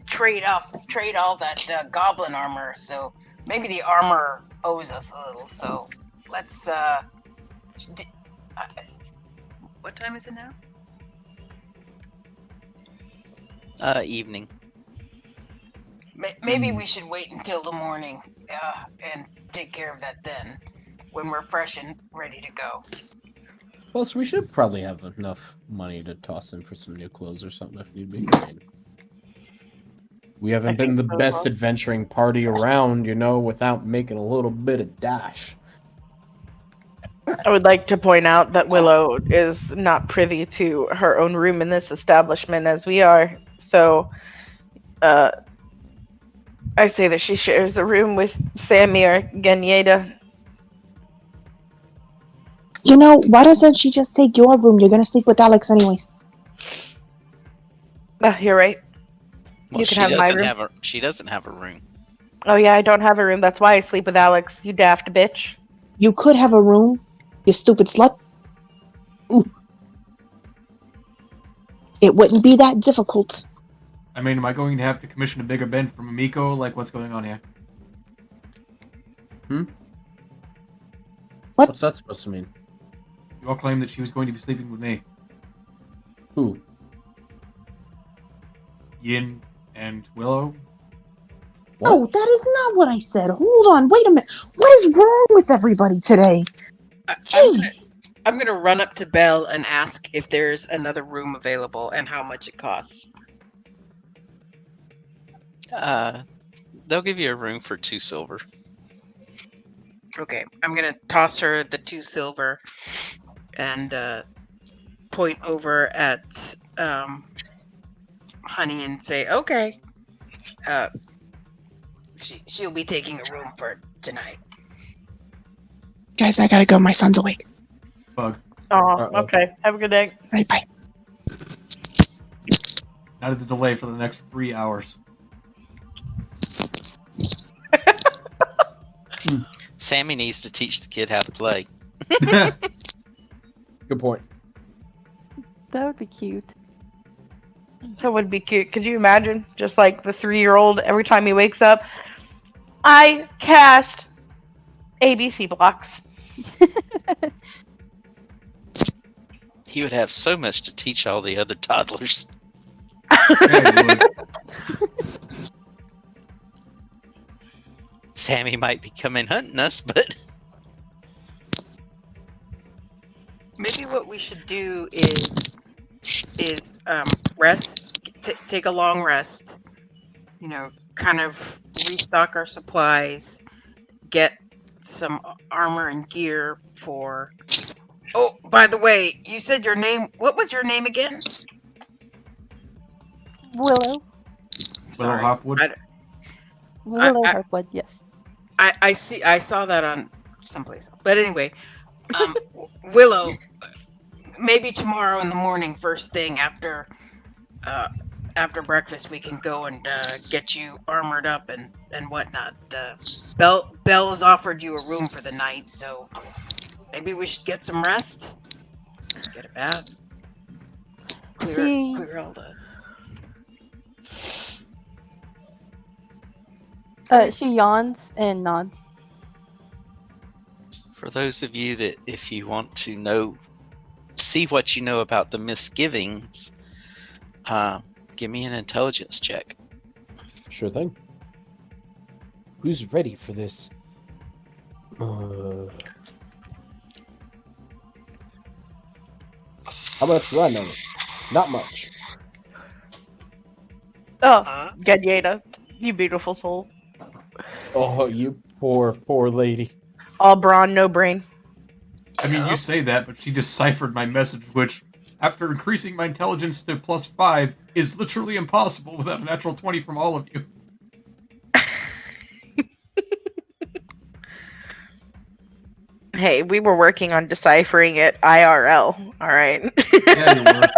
H: trade all that goblin armor, so maybe the armor owes us a little. So let's what time is it now?
C: Evening.
H: Maybe we should wait until the morning and take care of that then, when we're fresh and ready to go.
B: Well, so we should probably have enough money to toss in for some new clothes or something if need be. We haven't
F: I
B: been
F: think
B: the
F: so as
B: best
F: well.
B: adventuring party around, without making a little bit of dash.
F: I would like to point out that Willow is not privy to her own room in this establishment as we are. So, uh, I say that she shares a room with Sammy or Ganyeda.
D: You know, why doesn't she just take your room? You're gonna sleep with Alex anyways.
F: You're right.
C: Well,
F: You can have my room.
C: she doesn't have a room.
F: Oh yeah, I don't have a room. That's why I sleep with Alex. You daft bitch.
D: You could have a room, you stupid slut.
B: Ooh.
D: It wouldn't be that difficult.
A: I mean, am I going to have to commission a bigger bed from Amiko? Like, what's going on here?
D: What?
B: What's that supposed to mean?
A: You all claimed that she was going to be sleeping with me.
B: Who?
A: Yin and Willow?
B: What?
D: No, that is not what I said. Hold on, wait a minute. What is wrong with everybody today? Jeez.
H: I'm gonna run up to Belle and ask if there's another room available and how much it costs.
C: They'll give you a room for 2 silver.
H: Okay, I'm gonna toss her the 2 silver and point over at Honey and say, "Okay, she'll be taking a room for tonight."
D: Guys, I gotta go. My son's awake.
A: Bug.
F: Oh,
B: Uh-oh.
F: okay. Have a good day.
D: Right, bye.
A: Not at the delay for the next 3 hours.
C: Sammy needs to teach the kid how to play.
B: Good point.
E: That would be cute.
F: That would be cute. Could you imagine? Just like the 3-year-old, every time he wakes up, I cast ABC blocks.
C: He would have so much to teach all the other toddlers.
A: Yeah, you would.
C: Sammy might be coming hunting us, but
H: Maybe what we should do is rest, take a long rest. You know, kind of restock our supplies, get some armor and gear for. Oh, by the way, you said your name. What was your name again?
E: Willow.
A: Willow Hopwood.
E: Willow
H: I-
E: Harpwood, yes.
H: I see. I saw that on someplace else. But anyway, Willow, maybe tomorrow in the morning, first thing after breakfast, we can go and get you armored up and whatnot. Belle has offered you a room for the night, so maybe we should get some rest. Get a bath. Clear all the.
E: She yawns and nods.
C: for those of you that, if you want to see what you know about the misgivings, give me an intelligence check.
B: Sure thing. Who's ready for this? How much do I know? Not much.
F: Oh, Ganyeda, you beautiful soul.
B: Oh, you poor lady.
F: All brawn, no brain.
A: I mean, you say that, but she deciphered my message, which, after increasing my intelligence to +5, is literally impossible without a natural 20 from all of you.
F: Hey, we were working on deciphering it IRL, alright?
A: Yeah, you were.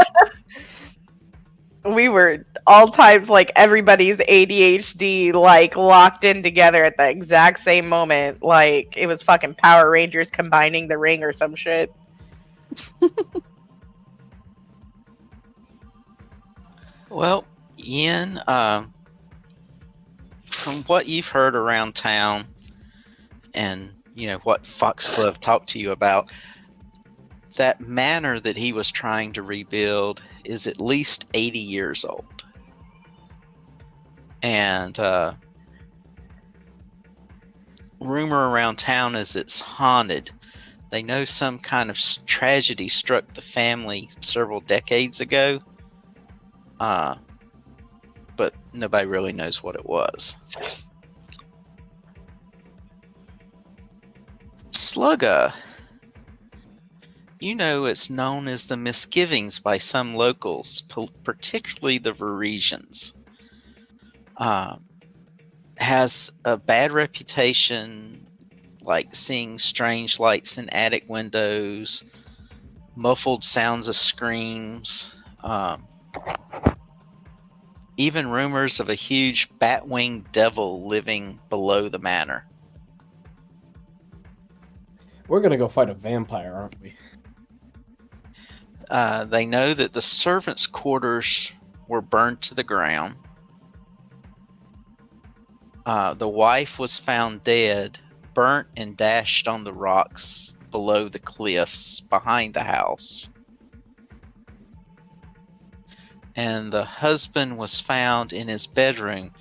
F: We were all times like everybody's ADHD like locked in together at the exact same moment. Like it was fucking Power Rangers combining the ring or some shit.
C: Well, Ian, from what you've heard around town and what Foxglove talked to you about, that manor that he was trying to rebuild is at least 80 years old. And rumor around town is it's haunted. They know some kind of tragedy struck the family several decades ago. but nobody really knows what it was. Slugga. You know it's known as the Misgivings by some locals, particularly the Varisians. Has a bad reputation, like seeing strange lights in attic windows, muffled sounds of screams, even rumors of a huge bat-winged devil living below the manor.
B: We're gonna go fight a vampire, aren't we?
C: They know that the servants' quarters were burned to the ground. The wife was found dead, burnt and dashed on the rocks below the cliffs behind the house. And the husband was found in his bedroom,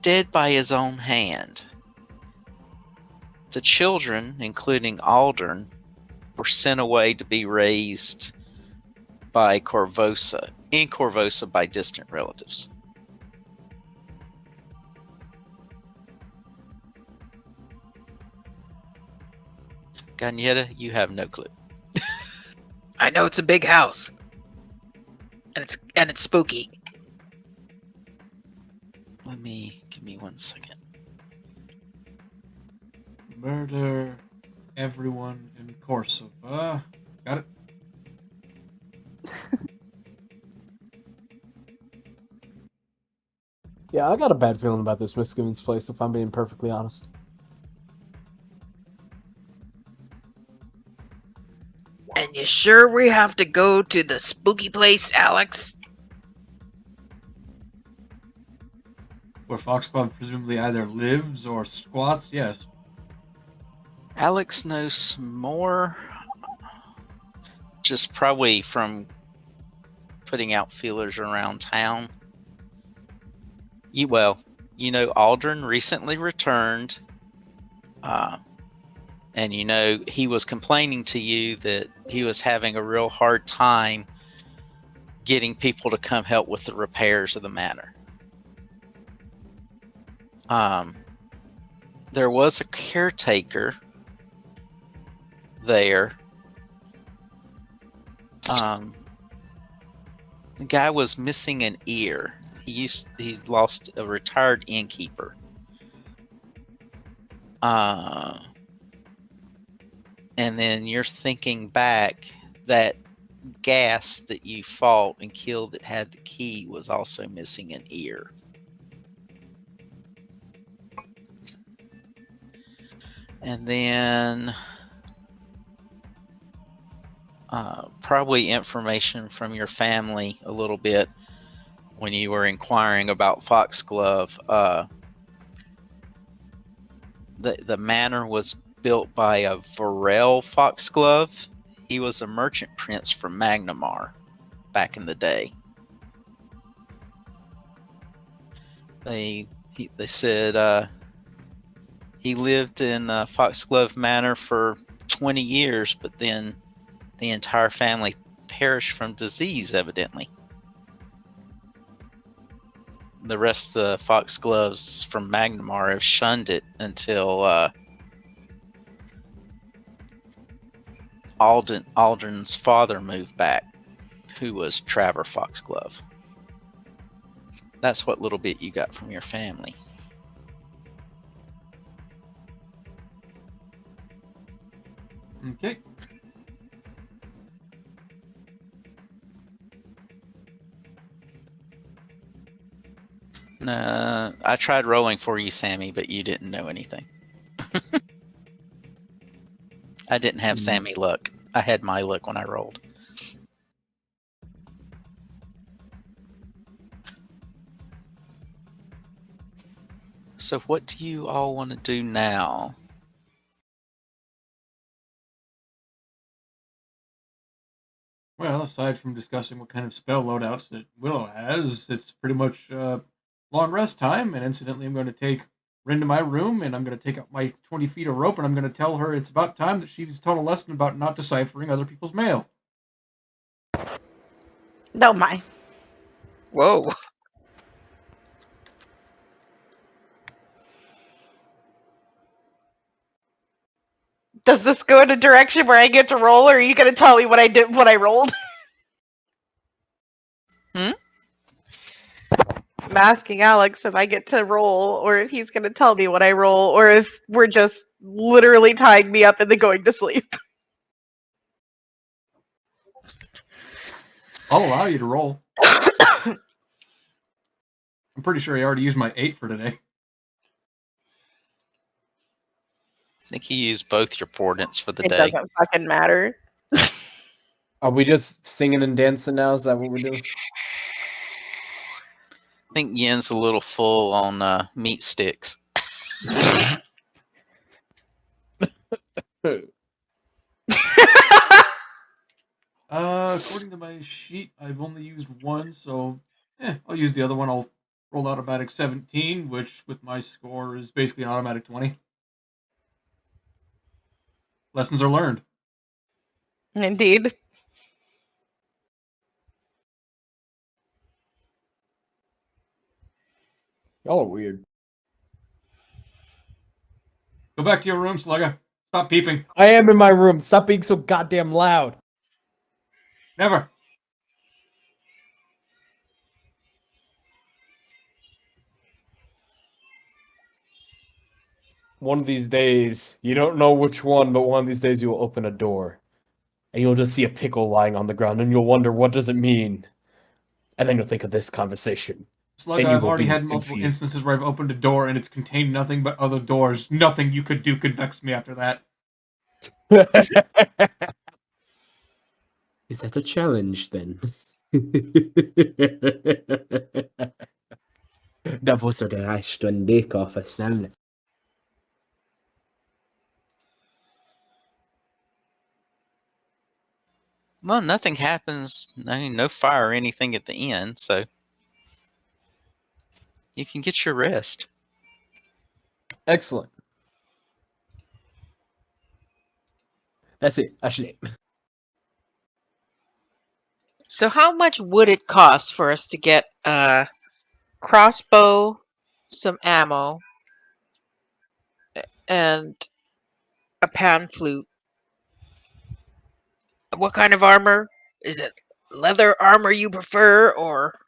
C: dead by his own hand. The children, including Aldern, were sent away to be raised in Corvosa by distant relatives. Gagnetta, you have no clue.
H: I know it's a big house, and it's spooky.
C: Give me 1 second.
A: Murder everyone in Corsica. Got it?
B: Yeah, I got a bad feeling about this Misgivings place, if I'm being perfectly honest.
H: And you sure we have to go to the spooky place, Alex?
A: Where Foxglove presumably either lives or squats, yes.
C: Alex knows more, just probably from putting out feelers around town. You know Aldrin recently returned, and you know he was complaining to you that he was having a real hard time getting people to come help with the repairs of the manor. There was a caretaker there. The guy was missing an ear. He lost a retired innkeeper. And then you're thinking back, that gas that you fought and killed that had the key was also missing an ear. And then probably information from your family a little bit when you were inquiring about Foxglove. The manor was built by a Varel Foxglove. He was a merchant prince from Magnamar back in the day. They said he lived in Foxglove Manor for 20 years, but then the entire family perished from disease, evidently. The rest of the Foxgloves from Magnamar have shunned it until Aldrin's father moved back, who was Traver Foxglove. That's what little bit you got from your family.
A: Okay.
C: I tried rolling for you, Sammy, but you didn't know anything. I didn't have Sammy luck. I had my luck when I rolled. So what do you all want to do now?
A: Well, aside from discussing what kind of spell loadouts that Willow has, it's pretty much long rest time. And incidentally, I'm going to take Rin to my room, and I'm going to take out my 20 feet of rope, and I'm going to tell her it's about time that she's taught a lesson about not deciphering other people's mail.
F: Don't mind.
H: Whoa.
F: Does this go in a direction where I get to roll, or are you gonna tell me what I did, what I rolled?
C: Hmm?
F: I'm asking Alex if I get to roll, or if he's gonna tell me what I roll, or if we're just literally tying me up and then going to sleep.
A: I'll allow you to roll. I'm pretty sure I already used my 8 for today.
C: I think you used both your portents for the
F: It
C: day.
F: doesn't fucking matter.
B: Are we just singing and dancing now? Is that what we're doing?
C: I think Yen's a little full on meat sticks.
A: According to my sheet, I've only used one, so I'll use the other one. I'll roll automatic 17, which with my score is basically an automatic 20. Lessons are learned.
F: Indeed.
B: Y'all are weird.
A: Go back to your room, Slugger. Stop peeping.
B: I am in my room. Stop being so goddamn loud.
A: Never.
B: One of these days, you don't know which one, but one of these days you will open a door. And you'll just see a pickle lying on the ground, and you'll wonder, what does it mean? And then you'll think of this conversation.
A: Slugger,
B: And you
A: I've
B: will
A: already
B: be
A: had multiple
B: confused.
A: instances where I've opened a door and it's contained nothing but other doors. Nothing you could do could vex me after that.
B: Is that a challenge, then? Da var så det här ständiga försäljning.
C: Well, nothing happens. No fire or anything at the end, so you can get your rest.
B: Excellent. That's it. Actually,
I: So how much would it cost for us to get a crossbow, some ammo, and a pan flute? What kind of armor? Is it leather armor you prefer, or...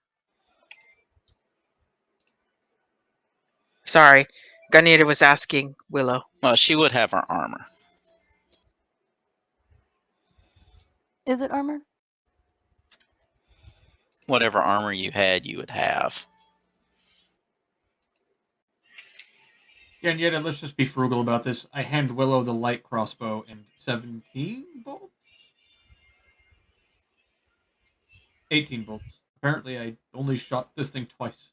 I: Sorry, Ganita was asking Willow.
C: Well, she would have her armor.
E: Is it armor?
C: Whatever armor you had, you would have.
A: Yeah, and yet, let's just be frugal about this. I hand Willow the light crossbow and 17 bolts? 18 bolts. Apparently, I only shot this thing twice.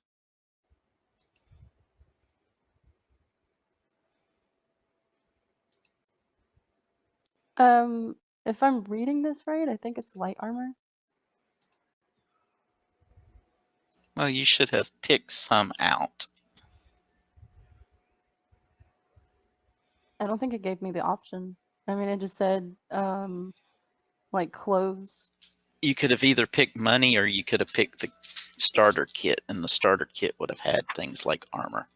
E: If I'm reading this right, I think it's light armor.
C: Well, you should have picked some out.
E: I don't think it gave me the option. I mean, it just said, like clothes.
C: You could have either picked money or you could have picked the starter kit, and the starter kit would have had things like armor.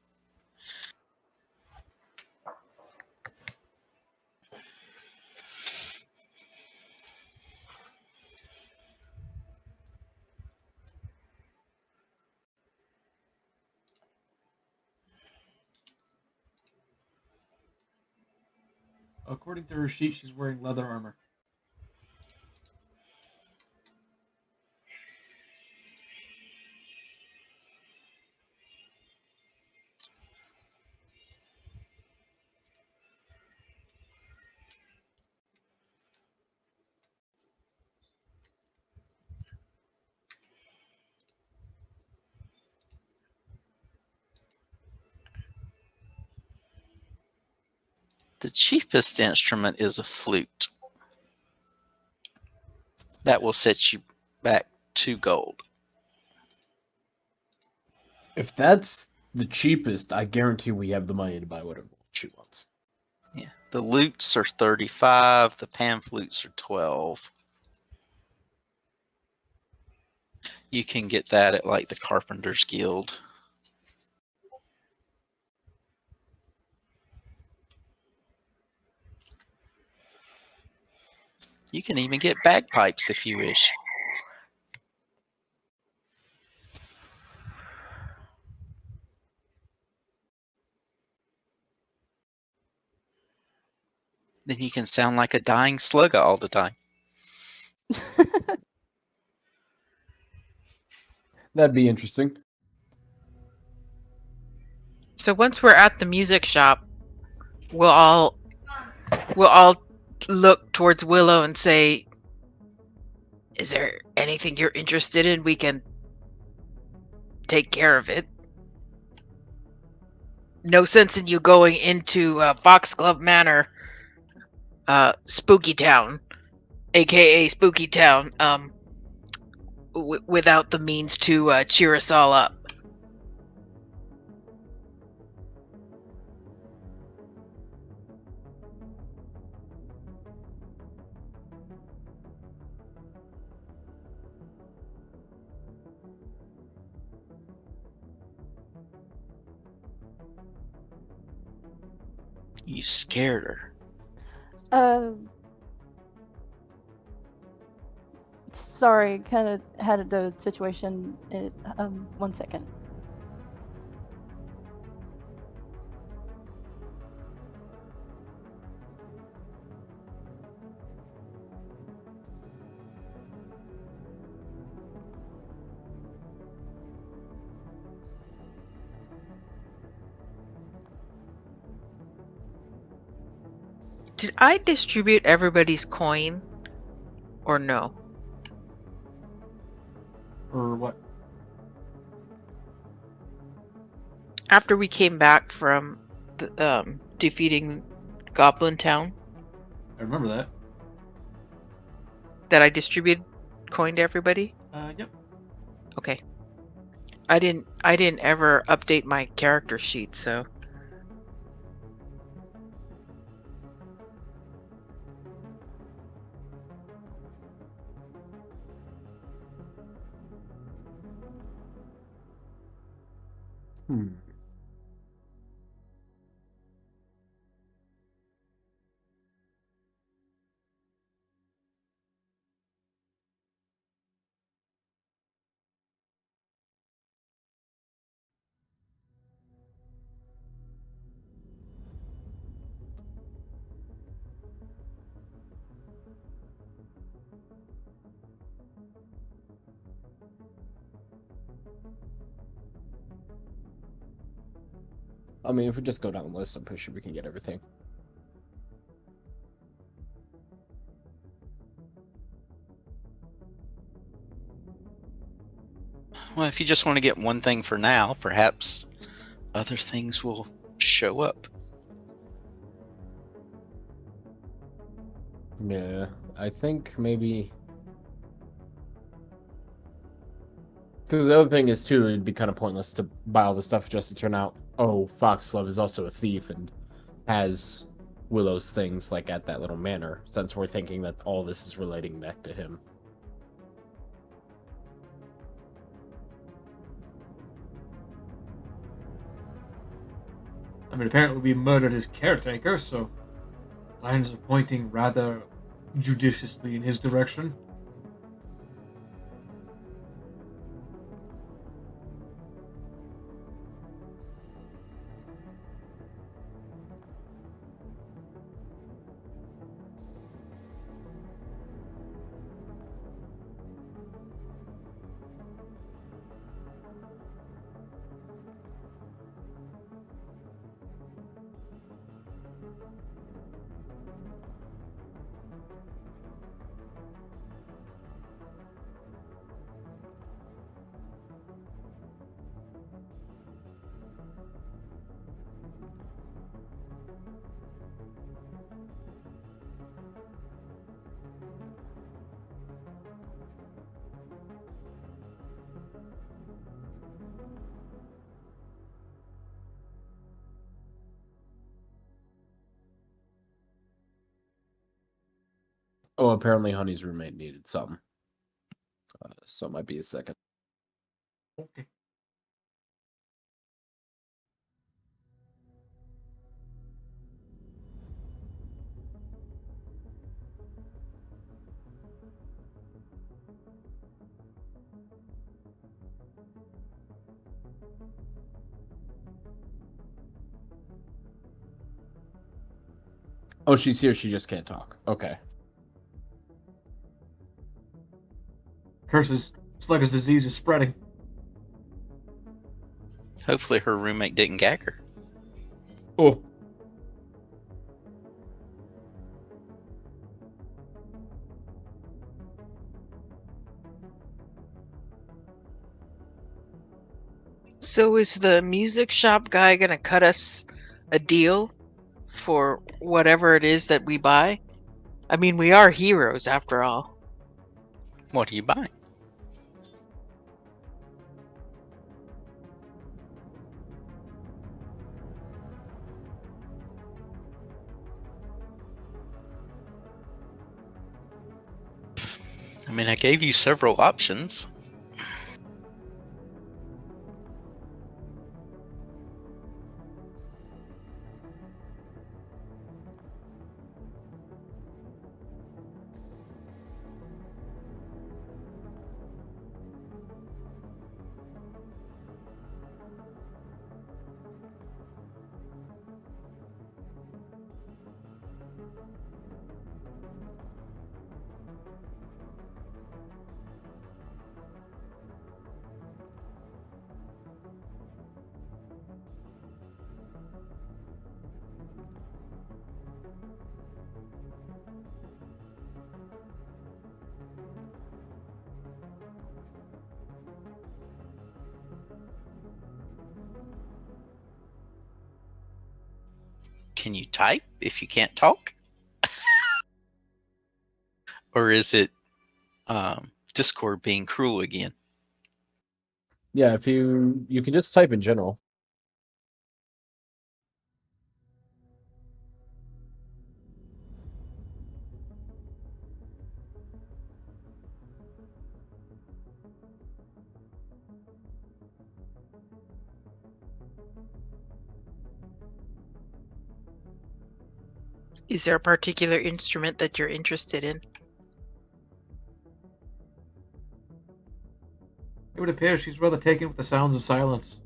A: According to her sheet, she's wearing leather armor.
C: The cheapest instrument is a flute. That will set you back 2 gold.
B: if that's the cheapest, I guarantee we have the money to buy whatever she wants.
C: Yeah. The lutes are 35, the pan flutes are 12. You can get that at like the Carpenter's Guild. You can even get bagpipes if you wish. Then you can sound like a dying slugger all the time.
B: That'd be interesting.
I: So once we're at the music shop, we'll all look towards Willow and say, "Is there anything you're interested in? We can take care of it. No sense in you going into Foxglove Manor, Spooky Town, aka Spooky Town, without the means to cheer us all up."
C: You scared her.
E: Sorry, kind of had the situation. 1 second.
I: Did I distribute everybody's coin or no?
A: Or what?
I: After we came back from defeating Goblin Town,
A: I remember that.
I: that I distributed coin to everybody?
A: Yep.
I: Okay. I didn't ever update my character sheet, so
B: Hmm. I mean, if we just go down the list, I'm pretty sure we can get everything.
C: Well, if you just want to get one thing for now, perhaps other things will show up.
B: Yeah, I think maybe. Because the other thing is too, it'd be kind of pointless to buy all the stuff just to turn out, oh, Foxglove is also a thief and has Willow's things like at that little manor, since we're thinking that all this is relating back to him.
A: I mean, apparently we murdered his caretaker, so signs are pointing rather judiciously in his direction.
B: Oh, apparently Honey's roommate needed something. So it might be a second.
A: Okay.
B: Oh, she's here. She just can't talk. Okay.
A: Curses. Slugger's disease is spreading.
C: Hopefully her roommate didn't gag her.
B: Oh.
I: So is the music shop guy gonna cut us a deal for whatever it is that we buy? I mean, we are heroes after all.
C: What are you buying? I mean, I gave you several options. Can you type if you can't talk? Or is it Discord being cruel again?
B: Yeah, if you can just type in general.
I: Is there a particular instrument that you're interested in?
A: It would appear she's rather taken with the sounds of silence.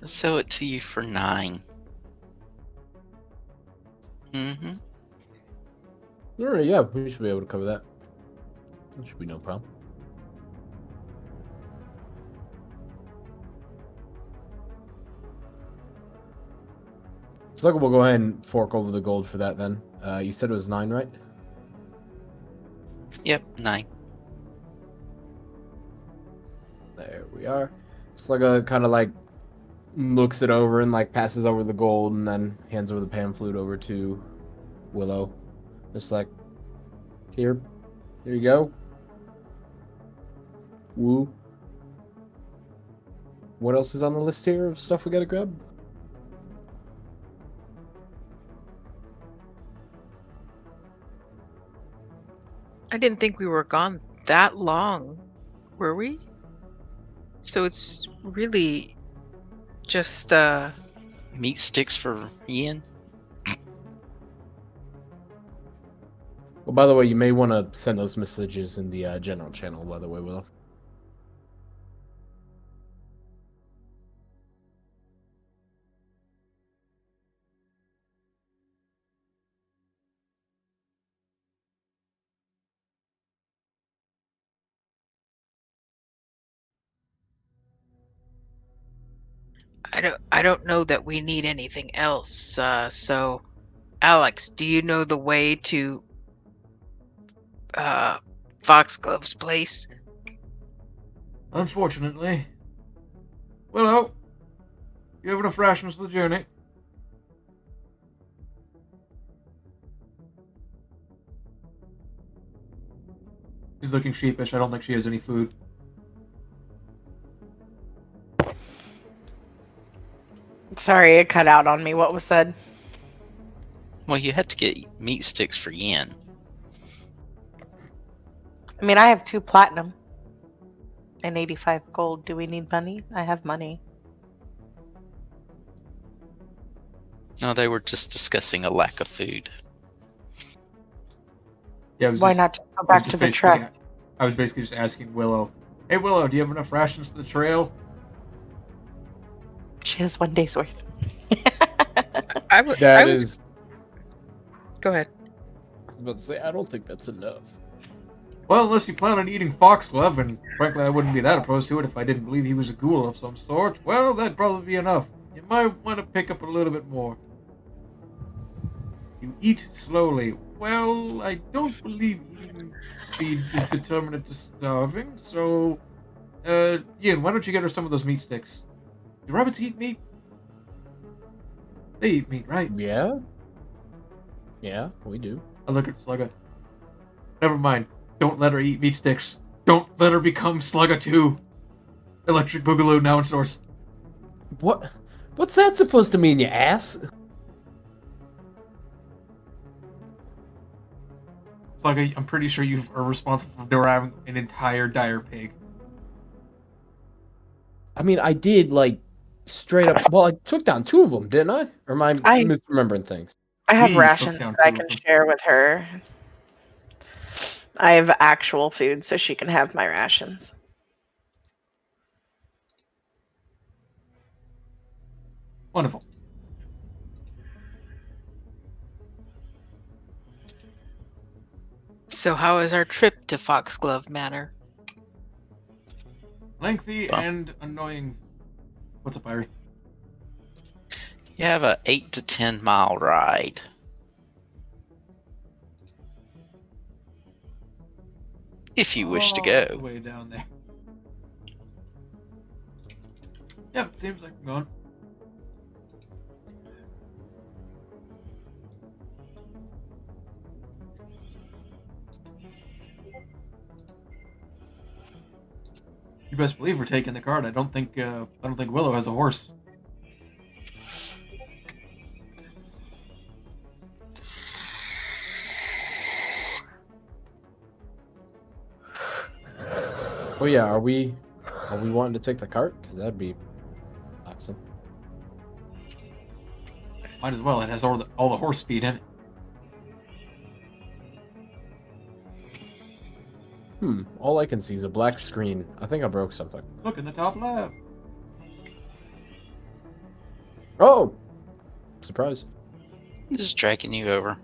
C: I'll sell it to you for 9. Mm-hmm.
B: All right, yeah, we should be able to cover that. That should be no problem. So we'll go ahead and fork over the gold for that then. You said it was 9, right?
C: Yep, 9.
B: There we are. Slugga kind of like looks it over and like passes over the gold and then hands over the pan flute over to Willow. Just like, here you go. Woo. What else is on the list here of stuff we gotta grab?
I: I didn't think we were gone that long, were we? So it's really just
C: Meat sticks for Ian.
B: Well, by the way, you may want to send those messages in the general channel, by the way, Willow.
I: I don't know that we need anything else. So Alex, do you know the way to Foxglove's place?
A: Unfortunately. Willow, you have enough rations for the journey? She's looking sheepish. I don't think she has any food.
F: Sorry, it cut out on me. What was said?
C: Well, you had to get meat sticks for Ian.
F: I mean, I have 2 platinum. and 85 gold. Do we need money? I have money.
C: No, they were just discussing a lack of food.
A: Yeah, I was
F: Why
A: just,
F: not just go
A: I was
F: back
A: just
F: to the
A: basically,
F: truck?
A: I was basically just asking Willow, "Hey Willow, do you have enough rations for the trail?"
F: She has 1 day's worth.
I: I
B: That
I: was.
B: is.
I: Go ahead.
B: I was about to say, I don't think that's enough.
A: Well, unless you plan on eating foxglove, and frankly I wouldn't be that opposed to it if I didn't believe he was a ghoul of some sort, well, that'd probably be enough. You might want to pick up a little bit more. You eat slowly. Well, I don't believe eating speed is determinate to starving, so... Ian, why don't you get her some of those meat sticks? Do rabbits eat meat? They eat meat, right?
B: Yeah? Yeah, we do.
A: I look at Slugga. Never mind. Don't let her eat meat sticks. Don't let her become Slugga 2. Electric Boogaloo now in stores.
B: What? What's that supposed to mean, you ass?
A: Slugga, I'm pretty sure you are responsible for deriving an entire dire pig.
B: I mean, I did, like, straight up... Well, I took down 2 of them, didn't I? Or am I misremembering things?
F: I have
A: We
F: rations
A: took down
F: that I
A: 2
F: can
A: of them.
F: share with her. I have actual food, so she can have my rations.
A: Wonderful.
I: So, how is our trip to Foxglove Manor?
A: Lengthy
C: Bump.
A: and annoying. What's up, Airee?
C: You have a 8 to 10 mile ride. If you wish to
A: All
C: go.
A: the way down there. Yep, it seems like I'm going. You best believe we're taking the cart. I don't think Willow has a horse.
B: Oh yeah, are we wanting to take the cart? Because that'd be awesome.
A: Might as well. It has all the horse speed in it.
B: All I can see is a black screen. I think I broke something.
A: Look in the top left.
B: Oh! Surprise.
C: This is dragging you over.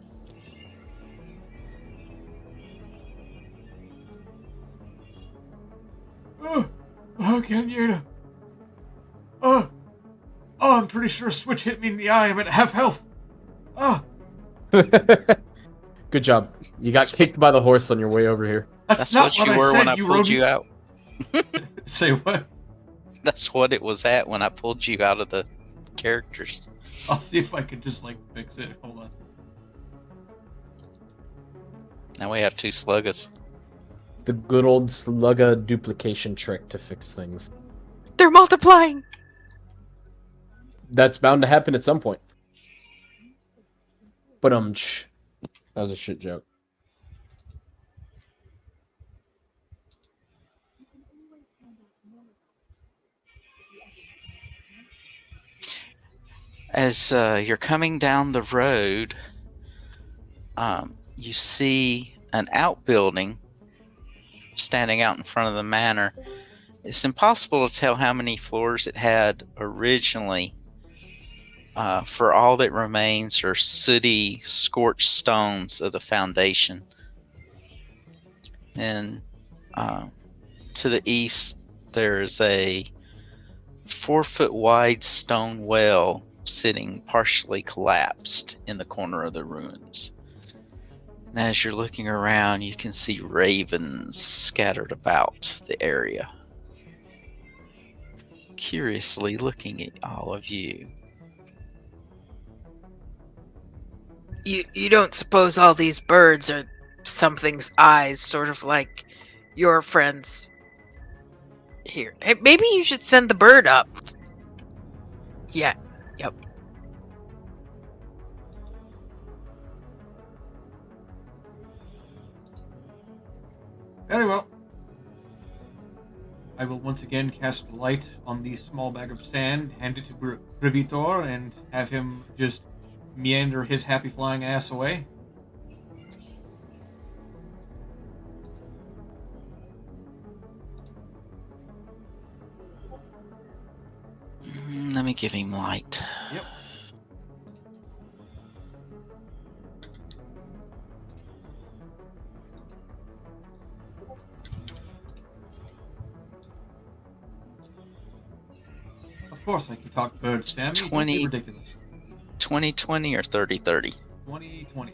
A: Oh, Kenyatta. Oh, I'm pretty sure a switch hit me in the eye. I'm at half health. Oh,
B: Good job. You got kicked by the horse on your way over here.
A: that's
C: That's
A: not
C: what you
A: I
C: were
A: said.
C: when I
A: You
C: pulled
A: rode
C: you
A: me.
C: out.
A: Say what?
C: That's what it was at when I pulled you out of the characters.
A: I'll see if I can just fix it. Hold on.
C: Now we have 2 sluggas.
B: The good old slugga duplication trick to fix things.
I: They're multiplying!
B: That's bound to happen at some point. But that was a shit joke.
C: As you're coming down the road, you see an outbuilding standing out in front of the manor. It's impossible to tell how many floors it had originally. For all that remains are sooty, scorched stones of the foundation. And to the east, there's a 4-foot wide stone well sitting partially collapsed in the corner of the ruins. And as you're looking around, you can see ravens scattered about the area, curiously looking at all of you.
I: You don't suppose all these birds are something's eyes, sort of like your friends here? Hey, maybe you should send the bird up. Yeah, yep.
A: Very well. I will once again cast light on the small bag of sand, hand it to Brivitor, and have him just meander his happy flying ass away.
C: Let me give him light.
A: Yep. Of course I can talk bird, Sammy. Don't be
C: 20.
A: ridiculous.
C: 2020 or 3030?
A: 2020.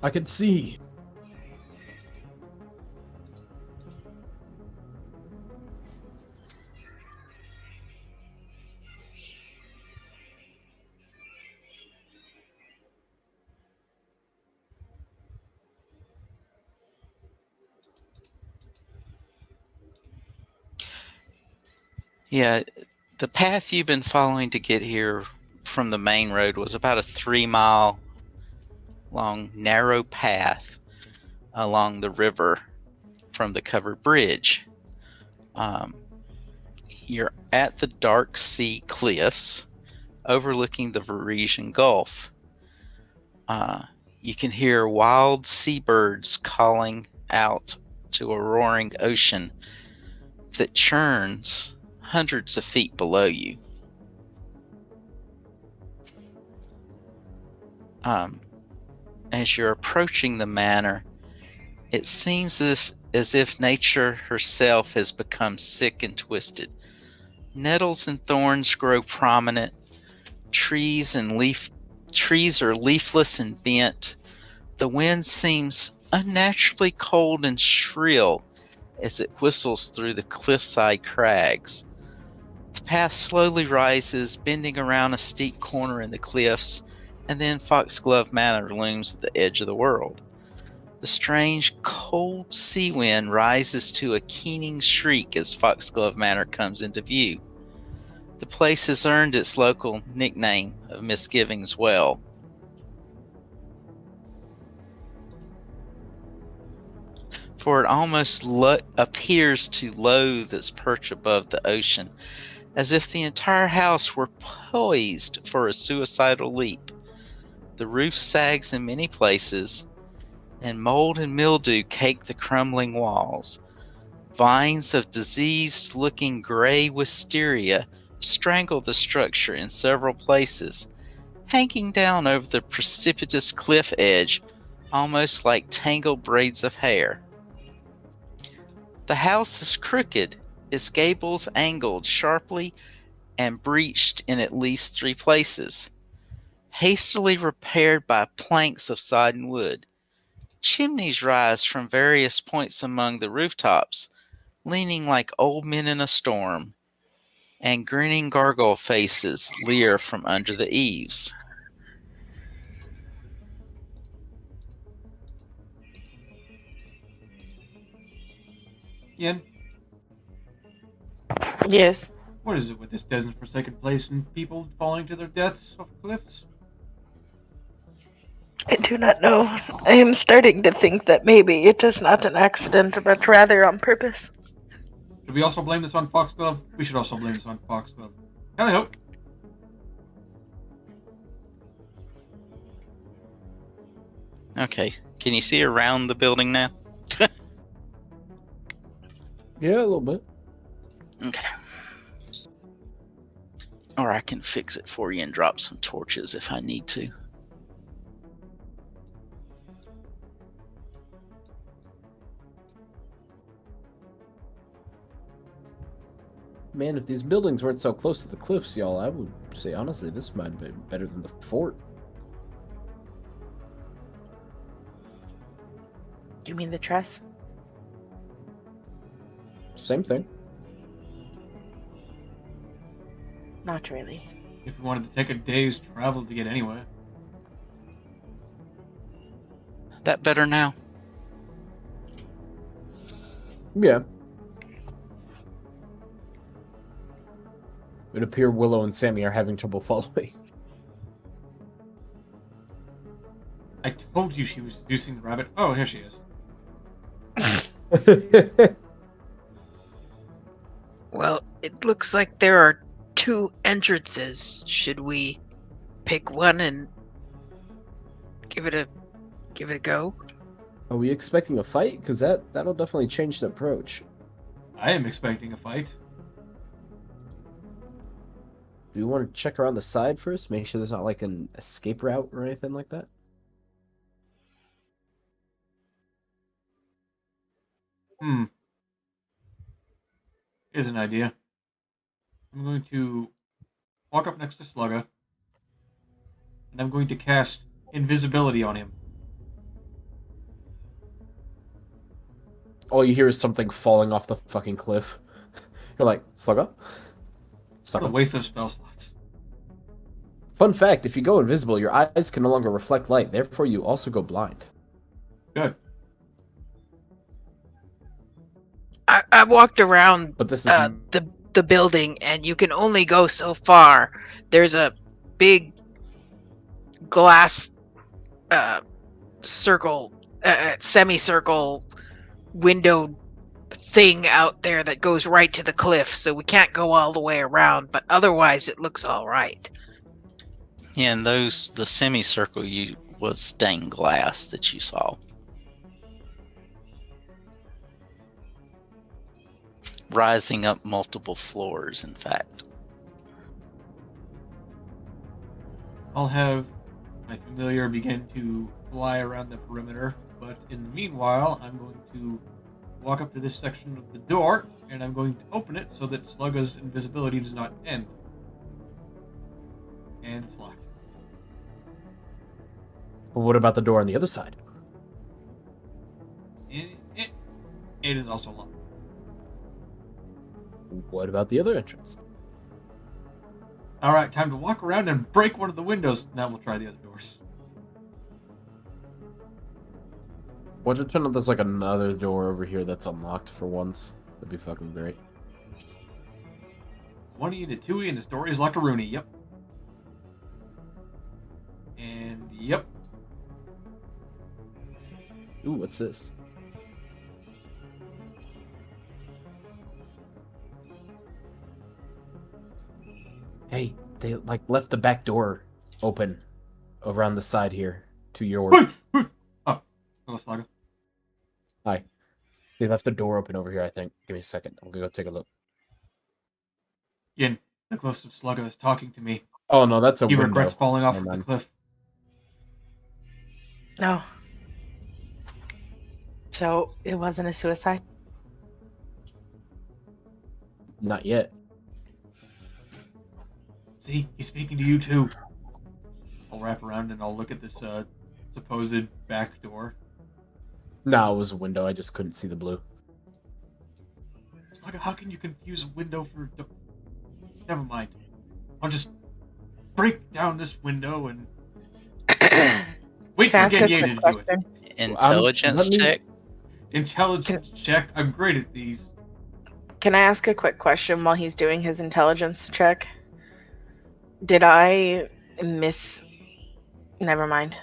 B: I can see.
C: Yeah, the path you've been following to get here from the main road was about a 3-mile long narrow path along the river from the covered bridge. You're at the Dark Sea Cliffs overlooking the Varisian Gulf. You can hear wild seabirds calling out to a roaring ocean that churns hundreds of feet below you. As you're approaching the manor, it seems as if nature herself has become sick and twisted. Nettles and thorns grow prominent. Trees are leafless and bent. The wind seems unnaturally cold and shrill as it whistles through the cliffside crags. The path slowly rises, bending around a steep corner in the cliffs, and then Foxglove Manor looms at the edge of the world. The strange, cold sea wind rises to a keening shriek as Foxglove Manor comes into view. The place has earned its local nickname of Misgivings Well. For it almost appears to loathe its perch above the ocean, as if the entire house were poised for a suicidal leap. The roof sags in many places, and mold and mildew cake the crumbling walls. Vines of diseased-looking gray wisteria strangle the structure in several places, hanging down over the precipitous cliff edge, almost like tangled braids of hair. The house is crooked, its gables angled sharply and breached in at least 3 places, hastily repaired by planks of sodden wood. Chimneys rise from various points among the rooftops, leaning like old men in a storm, and grinning gargoyle faces leer from under the eaves.
A: Yen,
F: Yes.
A: what is it with this desert forsaken place and people falling to their deaths off cliffs?
F: I do not know. I am starting to think that maybe it is not an accident, but rather on purpose.
A: Should we also blame this on Foxglove? We should also blame this on Foxglove. Can I help?
C: Okay, can you see around the building now?
B: Yeah, a little bit.
C: Okay. Or I can fix it for you and drop some torches if I need to.
B: Man, if these buildings weren't so close to the cliffs, y'all, I would say honestly this might have been better than the fort.
F: You mean the truss?
B: Same thing.
F: Not really.
A: If we wanted to take a day's travel to get anywhere.
C: That better now?
B: Yeah. It would appear Willow and Sammy are having trouble following.
A: I told you she was seducing the rabbit. Oh, here she is.
I: Well, it looks like there are 2 entrances. Should we pick one and give it a go?
B: Are we expecting a fight? Because that'll definitely change the approach.
A: I am expecting a fight.
B: Do you want to check around the side first? Make sure there's not like an escape route or anything like that?
A: Here's an idea. I'm going to walk up next to Slugga, and I'm going to cast invisibility on him.
B: All you hear is something falling off the fucking cliff. You're like, Slugga?
A: What a waste of spell slots.
B: Fun fact, if you go invisible, your eyes can no longer reflect light, therefore you also go blind.
A: Good.
I: I walked around
B: But this is
I: the building, and you can only go so far. There's a big glass circle, semicircle window thing out there that goes right to the cliff, so we can't go all the way around, but otherwise it looks all right.
C: Yeah, and the semicircle was stained glass that you saw. Rising up multiple floors, in fact.
A: I'll have my familiar begin to fly around the perimeter, but in the meanwhile, I'm going to walk up to this section of the door, and I'm going to open it so that Slugga's invisibility does not end. And it's locked.
B: But what about the door on the other side?
A: It is also locked.
B: What about the other entrance?
A: Alright, time to walk around and break one of the windows. Now we'll try the other doors.
B: Why don't you turn on there's like another door over here that's unlocked for once? That'd be fucking great.
A: 1E and a 2E, and this door is locked a Rooney. Yep. And yep.
B: Ooh, what's this? Hey, they like left the back door open over on the side here to your.
A: Oh, hello, Slugga.
B: Hi. They left the door open over here, I think. Give me a second. I'm gonna go take a look.
A: Yin, the ghost of Slugga is talking to me.
B: Oh no, that's a
A: He
B: window.
A: regrets falling off
B: Never
A: the
B: mind.
A: cliff.
F: No. So it wasn't a suicide?
B: Not yet.
A: See, he's speaking to you too. I'll wrap around and I'll look at this supposed back door.
B: No, it was a window. I just couldn't see the blue.
A: Slugga, how can you confuse a window for... Never mind. I'll just break down this window and wait for
F: Can I ask a
A: Ganyeda
F: quick
A: to do it.
F: question?
C: Intelligence
B: let me-
C: check.
A: Intelligence check. I'm great at these.
F: Can I ask a quick question while he's doing his intelligence check? Did I miss... Never mind.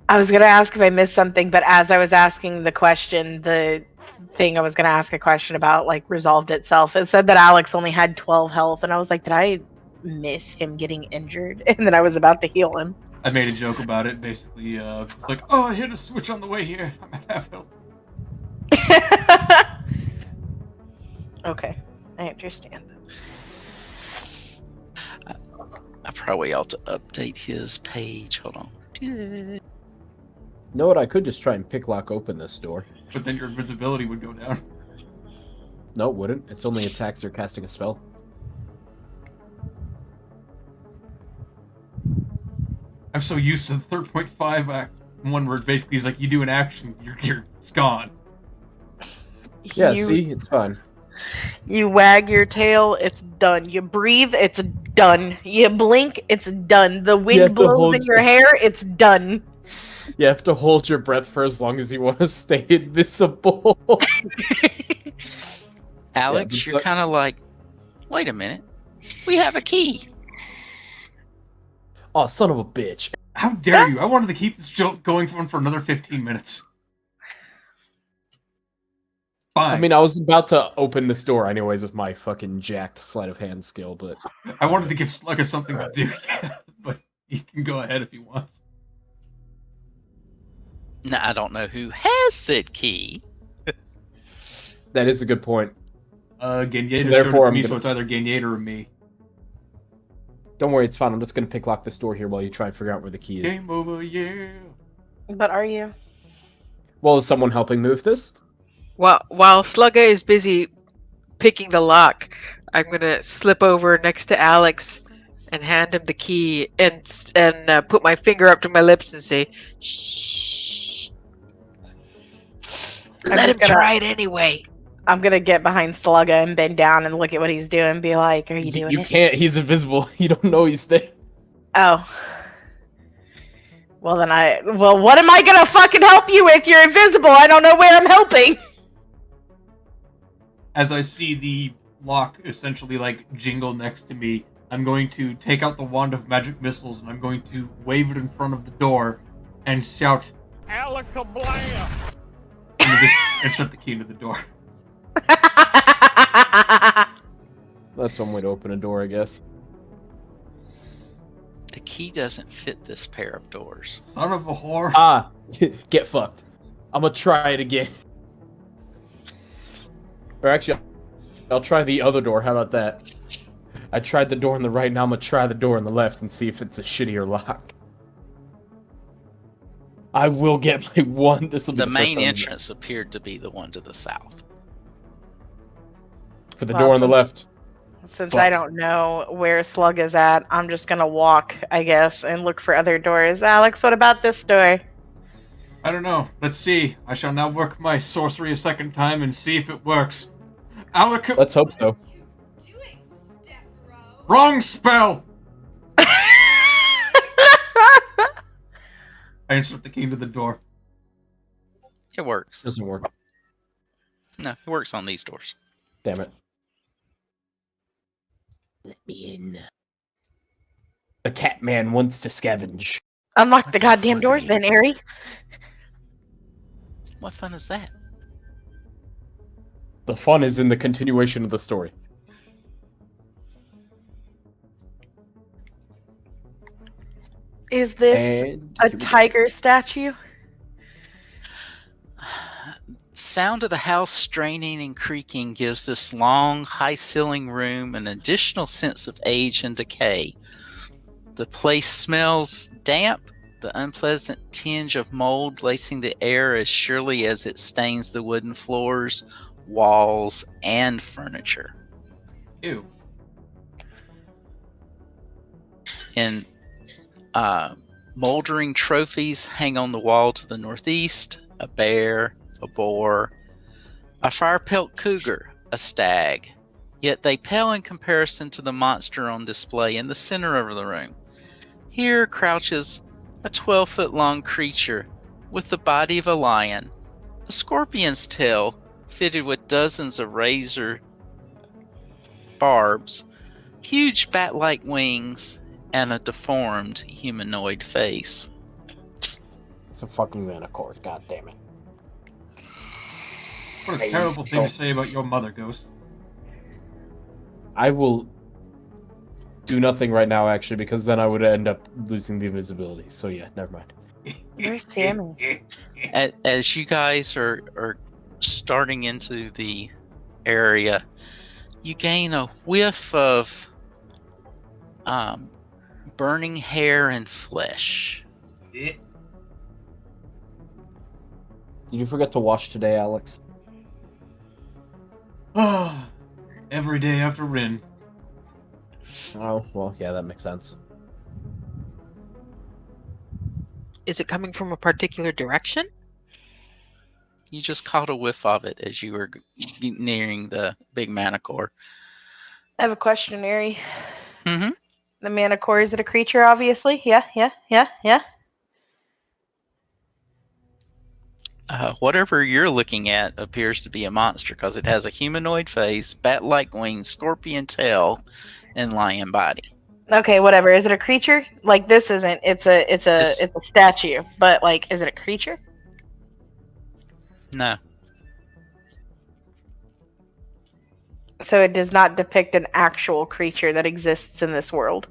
F: I was going to ask if I missed something, but as I was asking the question, the thing I was going to ask a question about, like, resolved itself. It said that Alex only had 12 health, and I was like, did I miss him getting injured? And then I was about to heal him.
A: I made a joke about it. Basically, it's like, oh, I hit a switch on the way here. I'm at half health.
F: Okay, I understand.
C: I probably ought to update his page. Hold on.
B: You know what? I could just try and picklock open this door.
A: But then your invisibility would go down.
B: No, it wouldn't. It's only attacks or casting a spell.
A: I'm so used to the 3.5 act one where basically he's like, you do an action, it's gone.
B: Yeah,
F: You-
B: see? It's fine.
F: You wag your tail, it's done. You breathe, it's done. You blink, it's done. The
B: have
F: wind
B: to
F: blows
B: hold
F: in your hair, it's done.
B: You have to hold your breath for as long as you want to stay invisible.
C: Alex,
B: but
C: you're kind of like, wait a minute. We have a key.
B: Oh, son of a bitch.
A: How dare you? I wanted to keep this joke going for another 15 minutes. Fine.
B: I mean, I was about to open this door anyways with my fucking jacked sleight of hand skill, but
A: I wanted to give Slugger something to do, but you can go ahead if you want.
C: Now, I don't know who has said key.
B: that is a good point.
A: Genyator
B: So
A: showed it
B: therefore,
A: to
B: I'm
A: me,
B: gonna-
A: so it's either Genyator or me.
B: Don't worry, it's fine. I'm just gonna pick lock this door here while you try and figure out where the key is.
A: Game over, yeah.
F: But are you?
B: Well, is someone helping move this?
I: While Slugga is busy picking the lock, I'm gonna slip over next to Alex and hand him the key and put my finger up to my lips and say, "Shh." Let him try it anyway.
F: I'm gonna get behind Slugga and bend down and look at what he's doing and be like, "Are you doing
B: You
F: it?"
B: can't. He's invisible. You don't know he's there.
F: Oh. Well, what am I gonna fucking help you with? You're invisible. I don't know where I'm helping.
A: As I see the lock essentially like jingle next to me, I'm going to take out the wand of magic missiles and I'm going to wave it in front of the door and shout, "Alakablam!" And just insert the key to the door.
B: That's one way to open a door, I guess.
C: The key doesn't fit this pair of doors.
A: Son of a whore.
B: Ah, get fucked. I'm gonna try it again. Or actually, I'll try the other door. How about that? I tried the door on the right, now I'm gonna try the door on the left and see if it's a shittier lock. I will get my one. This will be
C: The
B: the
C: main
B: first
C: entrance appeared to be the one to the south.
B: for the door on the left.
F: Since
B: Fuck.
F: I don't know where Slug is at, I'm just gonna walk, I guess, and look for other doors. Alex, what about this door?
A: I don't know. Let's see. I shall now work my sorcery a second time and see if it works. Alaka...
B: Let's hope so.
A: Wrong spell! I insert the key into the door.
C: It works.
B: Doesn't work.
C: No, it works on these doors.
B: Damn it. Let me in. The cat man wants to scavenge.
F: Unlock
A: What
F: the
A: the
F: goddamn
A: fuck
F: doors
A: are
F: then, Airee.
C: What fun is that?
B: The fun is in the continuation of the story.
F: Is this
B: And
F: a
B: here we go.
F: tiger statue?
C: Sound of the house straining and creaking gives this long, high-ceiling room an additional sense of age and decay. The place smells damp, the unpleasant tinge of mold lacing the air as surely as it stains the wooden floors, walls, and furniture.
A: Ew.
C: And moldering trophies hang on the wall to the northeast: a bear, a boar, a fire-pelt cougar, a stag. Yet they pale in comparison to the monster on display in the center of the room. Here crouches a 12-foot-long creature with the body of a lion, a scorpion's tail fitted with dozens of razor barbs, huge bat-like wings, and a deformed humanoid face.
B: It's a fucking manicord, god damn it.
A: What a terrible thing to say about your mother, Ghost.
B: I will do nothing right now, actually, because then I would end up losing the invisibility. So yeah, never mind.
F: Where's Sammy?
C: As you guys are starting into the area, you gain a whiff of burning hair and flesh.
B: Did you forget to wash today, Alex?
A: Every day after Rin.
B: Oh, well, yeah, that makes sense.
I: Is it coming from a particular direction?
C: You just caught a whiff of it as you were nearing the big manicore.
F: I have a question, Airee.
C: Mm-hmm.
F: The manicore, is it a creature, obviously? Yeah.
C: Whatever you're looking at appears to be a monster because it has a humanoid face, bat-like wings, scorpion tail, and lion body.
F: Okay, whatever. Is it a creature? Like, this isn't. It's a statue. But, like, is it a creature?
C: No.
F: So it does not depict an actual creature that exists in this world.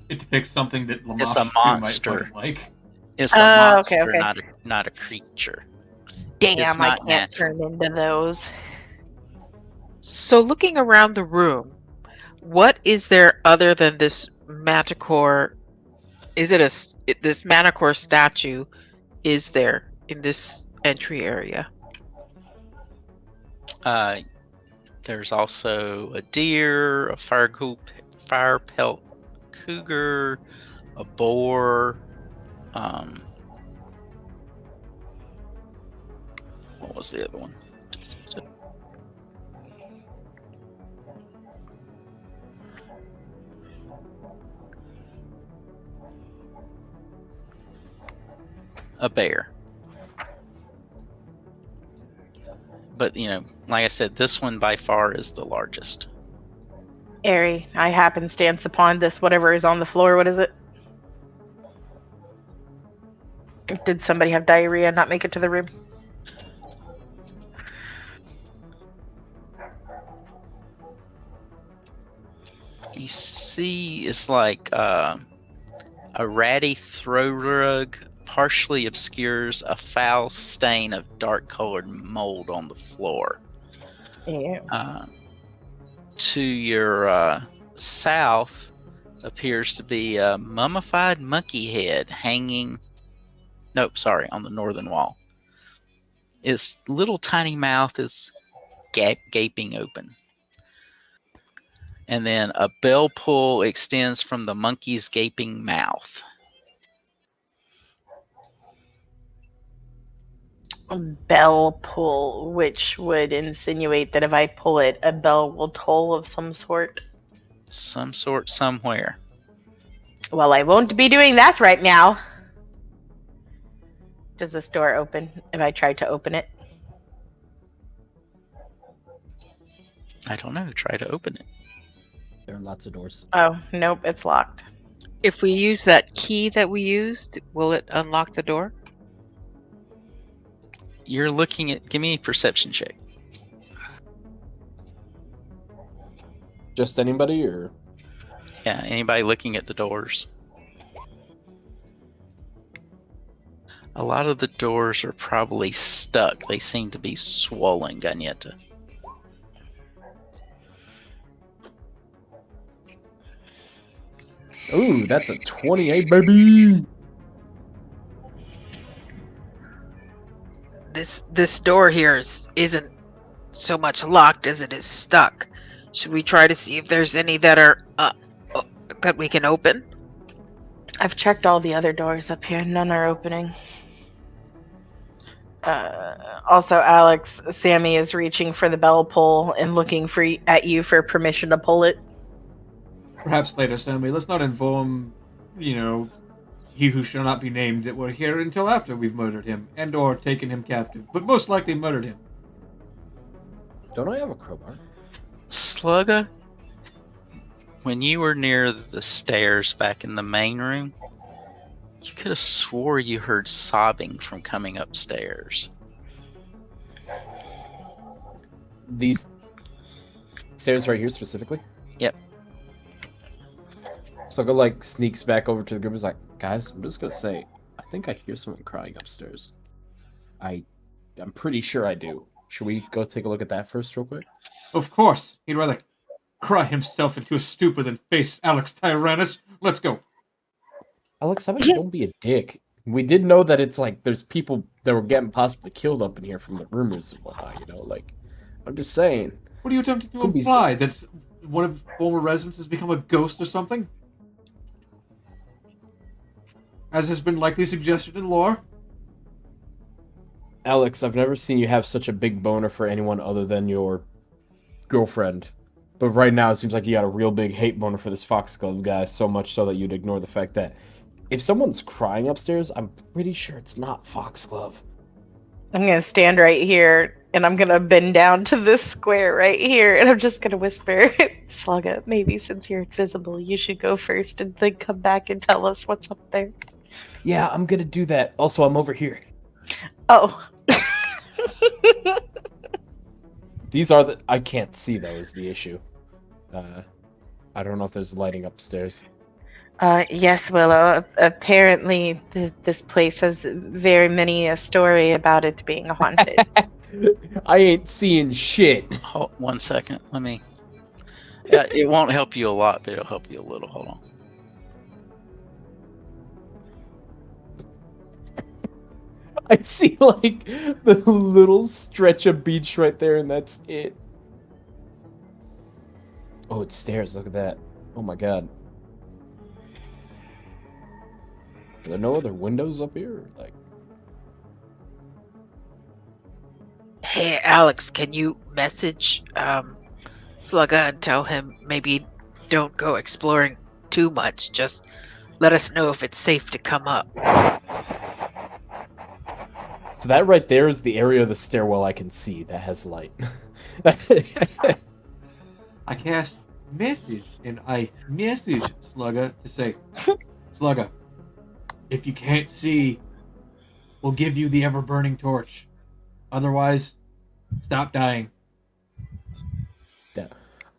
A: It depicts something that
C: It's a
A: Lamash too might
C: monster.
A: fucking like.
C: It's a
F: Oh,
C: monster,
F: okay.
C: not a creature.
F: Damn,
C: It's
F: I
C: not
F: can't
C: natural.
F: turn into those.
I: So, looking around the room, what is there other than this Manticore? Is it this Manticore statue? Is there in this entry area?
C: There's also a deer, a fire pelt cougar, a boar. What was the other one? A bear. But, like I said, this one by far is the largest.
F: Airee, I happenstance upon this, whatever is on the floor. What is it? Did somebody have diarrhea and not make it to the room?
C: You see, it's like a ratty throw rug partially obscures a foul stain of dark-colored mold on the floor.
F: Yeah.
C: To your south appears to be a mummified monkey head hanging. Nope, sorry, on the northern wall. Its little tiny mouth is gaping open. And then a bell pull extends from the monkey's gaping mouth.
F: A bell pull, which would insinuate that if I pull it, a bell will toll of some sort.
C: Some sort, somewhere.
F: Well, I won't be doing that right now. Does this door open if I try to open it?
C: I don't know. Try to open it.
B: There are lots of doors.
F: Oh, nope, it's locked.
I: If we use that key that we used, will it unlock the door?
C: You're looking at. Give me a perception check.
B: Just anybody, or
C: Yeah, anybody looking at the doors? A lot of the doors are probably stuck. They seem to be swollen, Gagnetta.
B: ooh, that's a 28, baby.
I: This door here isn't so much locked as it is stuck. Should we try to see if there's any that are that we can open?
F: I've checked all the other doors up here. None are opening. Also, Alex, Sammy is reaching for the bell pull and looking at you for permission to pull it.
A: Perhaps later, Sammy. Let's not inform, he who shall not be named that we're here until after we've murdered him and or taken him captive, but most likely murdered him.
B: Don't I have a crowbar?
C: Slugga, when you were near the stairs back in the main room, you could have swore you heard sobbing from coming upstairs.
B: These stairs right here specifically?
C: Yep.
B: So go sneaks back over to the group. Is like, guys, I'm just gonna say, I think I hear someone crying upstairs. I'm pretty sure I do. Should we go take a look at that first, real quick?
A: Of course. He'd rather cry himself into a stupor than face Alex Tyrannus. Let's go.
B: Alex, how about you don't be a dick? We did know that it's there's people that were getting possibly killed up in here from the rumors and whatnot, I'm just saying.
A: What are you attempting to
B: Could be
A: imply? That one of the former residents has become a ghost or something? As has been likely suggested in lore?
B: Alex, I've never seen you have such a big boner for anyone other than your girlfriend. But right now, it seems like you got a real big hate boner for this Foxglove guy, so much so that you'd ignore the fact that if someone's crying upstairs, I'm pretty sure it's not Foxglove.
F: I'm going to stand right here, and I'm going to bend down to this square right here, and I'm just going to whisper, Slugga, maybe since you're invisible, you should go first and then come back and tell us what's up there.
B: Yeah, I'm gonna do that. Also, I'm over here.
F: Oh.
B: These are the... I can't see, though, is the issue. I don't know if there's lighting upstairs.
F: Yes, Willow. Apparently, this place has very many a story about it being haunted.
B: I ain't seeing shit.
C: Hold 1 second. Let me. It won't help you a lot, but it'll help you a little. Hold on.
B: I see, like, the little stretch of beach right there, and that's it. Oh, it's stairs. Look at that. Oh, my God. Are there no other windows up here? Like,
I: Hey, Alex, can you message Slugga and tell him maybe don't go exploring too much. Just let us know if it's safe to come up.
B: so that right there is the area of the stairwell I can see that has light.
A: I cast message, and I message Slugga to say, Slugga, if you can't see, we'll give you the ever-burning torch. Otherwise, stop dying.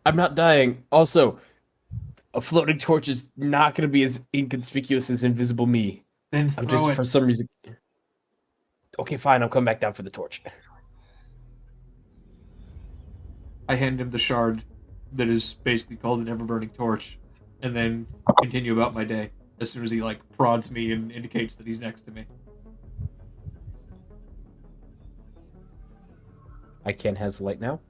B: I'm not dying. Also, a floating torch is not going to be as inconspicuous as invisible me.
A: Then
B: I'm
A: throw
B: just,
A: it.
B: for some reason... Okay, fine, I'll come back down for the torch.
A: I hand him the shard that is basically called an ever-burning torch, and then continue about my day as soon as he, like, prods me and indicates that he's next to me.
B: I can has light now.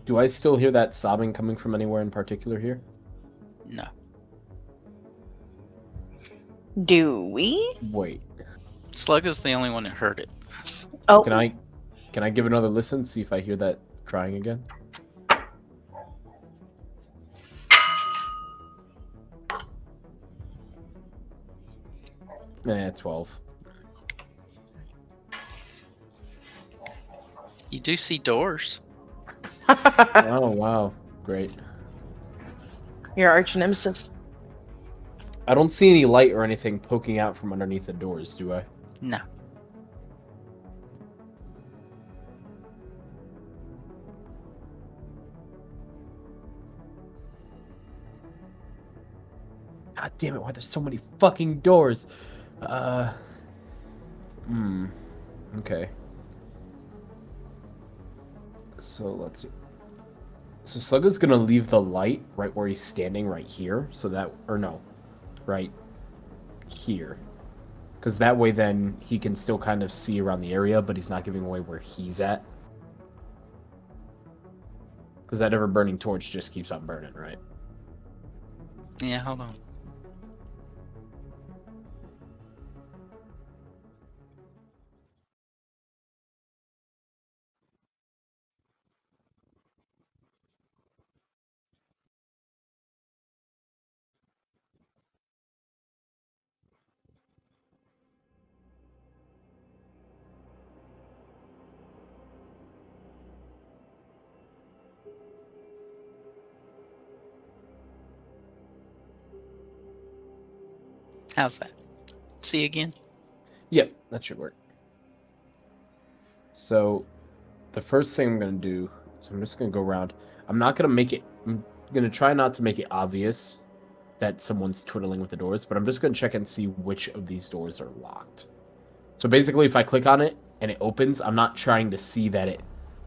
B: Do I still hear that sobbing coming from anywhere in particular here?
C: No.
F: Do we?
B: Wait.
C: Slugga's the only one that heard it.
F: Oh,
B: Can I give another listen, see if I hear that crying again? Eh, 12.
C: You do see doors.
B: Oh, wow. Great.
F: Your arch nemesis.
B: I don't see any light or anything poking out from underneath the doors, do I?
C: No.
B: God damn it, why there's so many fucking doors? Okay. So let's see. So Slugga's gonna leave the light right where he's standing right here, so that, or no, right here. Because that way then he can still kind of see around the area, but he's not giving away where he's at. Because that ever-burning torch just keeps on burning, right?
C: Yeah, hold on. How's that? See again?
B: Yep, that should work. So, the first thing I'm going to do is I'm just going to go around. I'm not going to make it... I'm going to try not to make it obvious that someone's twiddling with the doors, but I'm just going to check and see which of these doors are locked. So basically, if I click on it and it opens, I'm not trying to see that it...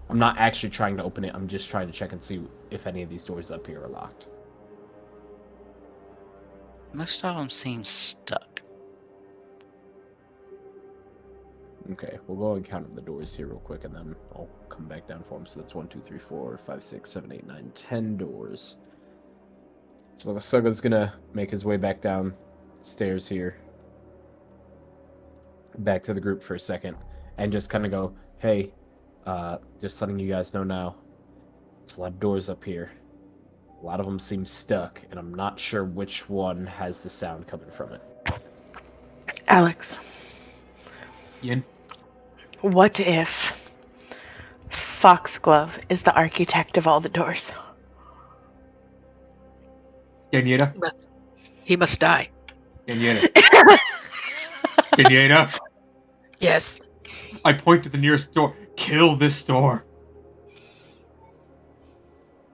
B: I'm not actually trying to open it. I'm just trying to check and see if any of these doors up here are locked.
C: Most of them seem stuck.
B: Okay, we'll go and count the doors here real quick, and then I'll come back down for them. So that's 1, 2, 3, 4, 5, 6, 7, 8, 9, 10 doors. So Slugga's gonna make his way back down stairs here, back to the group for a second, and just kind of go, hey, just letting you guys know now, there's a lot of doors up here. A lot of them seem stuck, and I'm not sure which one has the sound coming from it.
F: Alex,
A: Yin?
F: what if Foxglove is the architect of all the doors?
A: Daniela?
I: He must die.
A: Kenyatta. Kenyatta.
I: Yes.
A: I point to the nearest door. Kill this door.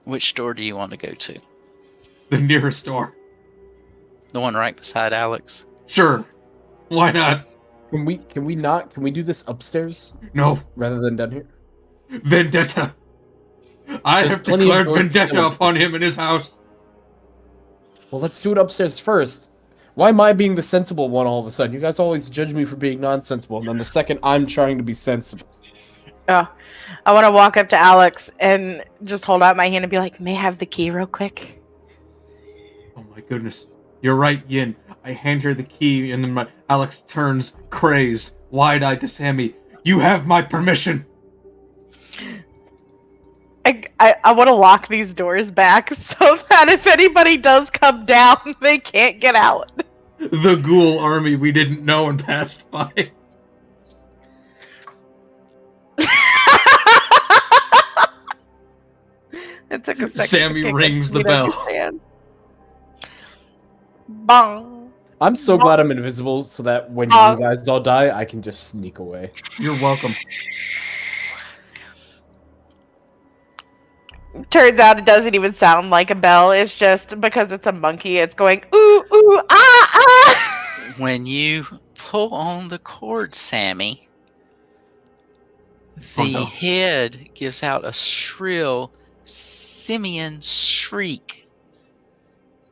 C: Which door do you want to go to?
A: The nearest door.
C: The one right beside Alex?
A: Sure. Why not?
B: Can we do this upstairs
A: No.
B: rather than down here?
A: Vendetta. I
B: There's
A: have
B: plenty of
A: declared
B: doors to
A: vendetta
B: kill.
A: upon him in his house.
B: Well, let's do it upstairs first. Why am I being the sensible one all of a sudden? You guys always judge me for being nonsensible, and then the second I'm trying to be sensible.
F: Oh, I want to walk up to Alex and just hold out my hand and be like, "May I have the key real quick?"
A: Oh my goodness. You're right, Yin. I hand her the key, and then Alex turns crazed, wide-eyed to Sammy. You have my permission.
F: I want to lock these doors back so that if anybody does come down, they can't get out.
A: The ghoul army we didn't know and passed by.
F: It took a second.
A: Sammy
F: to kick
A: rings
F: it,
A: the
F: you
A: bell.
F: understand. Bong.
B: I'm so glad I'm invisible so that when you guys all die, I can just sneak away.
A: You're welcome.
F: Turns out it doesn't even sound like a bell. It's just because it's a monkey. It's going ooh ooh ah ah.
C: When you pull on the cord, Sammy,
A: Oh,
C: the
A: no.
C: head gives out a shrill simian shriek.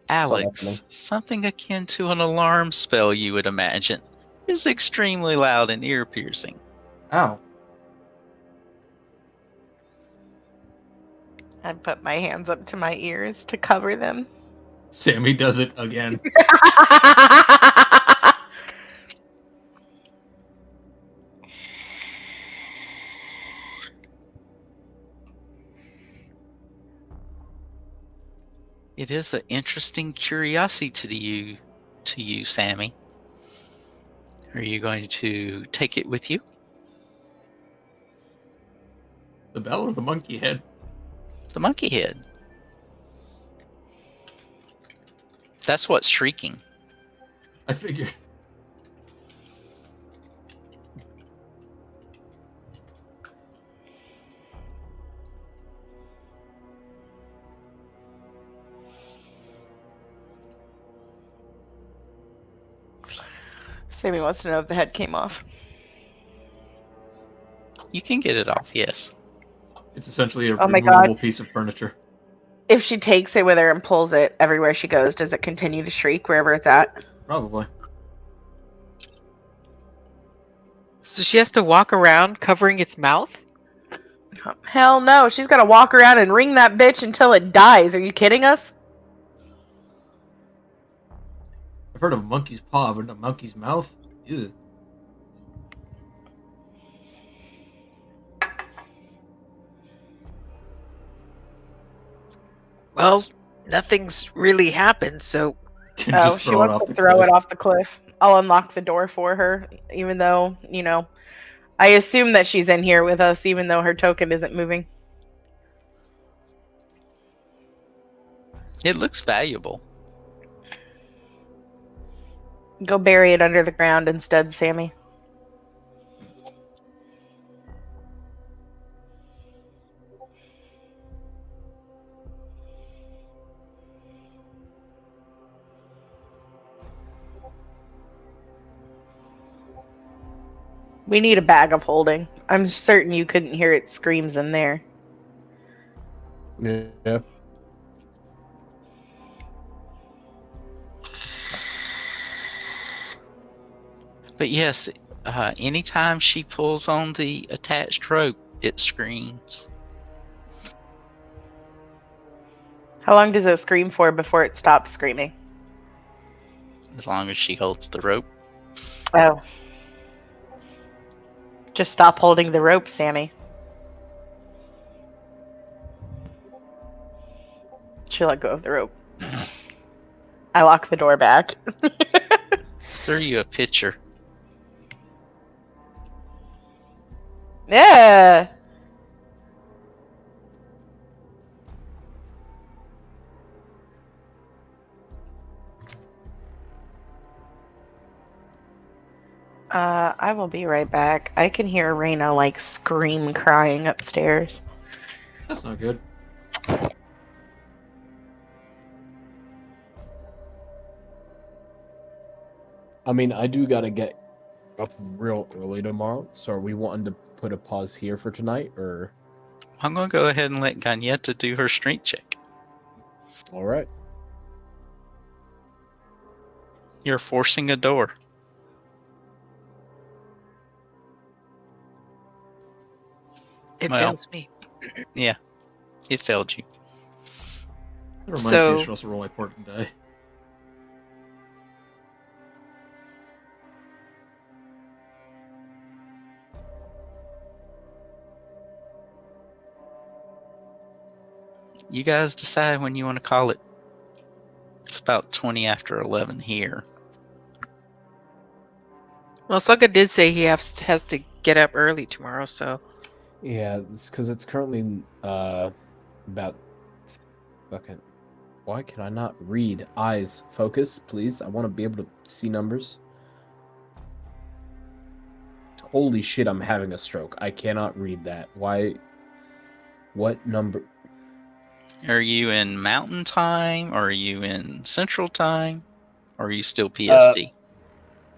C: Alex, something akin to an alarm spell, you would imagine, is extremely loud and ear-piercing.
A: Ow.
F: I put my hands up to my ears to cover them.
A: Sammy does it again.
C: It is an interesting curiosity to you, Sammy. Are you going to take it with you?
A: The bell or the monkey head?
C: The monkey head. That's what's shrieking.
A: I figured.
F: Sammy wants to know if the head came off.
C: You can get it off, yes.
A: It's essentially a
F: Oh my
A: removable
F: God.
A: piece of furniture.
F: If she takes it with her and pulls it everywhere she goes, does it continue to shriek wherever it's at?
A: Probably.
I: So she has to walk around covering its mouth?
F: Hell no. She's got to walk around and ring that bitch until it dies. Are you kidding us?
A: I've heard of a monkey's paw, but a monkey's mouth? Ew.
I: Well, nothing's really happened, so
A: Can
F: Oh,
A: just
F: she
A: throw it
F: wants
A: off
F: to
A: the
F: throw
A: cliff.
F: it off the cliff. I'll unlock the door for her, even though, I assume that she's in here with us, even though her token isn't moving.
C: It looks valuable.
F: Go bury it under the ground instead, Sammy. We need a bag of holding. I'm certain you couldn't hear its screams in there.
B: Yeah.
C: But yes, anytime she pulls on the attached rope, it screams.
F: How long does it scream for before it stops screaming?
C: As long as she holds the rope.
F: Oh. Just stop holding the rope, Sammy. She let go of the rope. I lock the door back.
C: Threw you a picture.
F: Yeah. I will be right back. I can hear Raina like scream crying upstairs.
A: That's not good.
B: I mean, I do gotta get up real early tomorrow, so are we wanting to put a pause here for tonight, or?
C: I'm going to go ahead and let Gagnetta do her strength check.
B: All right.
C: You're forcing a door.
I: It
C: Well.
I: fails me.
C: Yeah, it failed you.
A: That reminds me, I
I: So-
A: should also roll my portent die.
C: You guys decide when you want to call it. It's about 20 after 11 here.
I: Well, Slugga did say he has to get up early tomorrow, so
B: Yeah, it's because it's currently about fucking. Why can I not read? Eyes, focus, please. I want to be able to see numbers. Holy shit! I'm having a stroke. I cannot read that. Why? What number?
C: Are you in Mountain Time? Or are you in Central Time? Or are you still PST?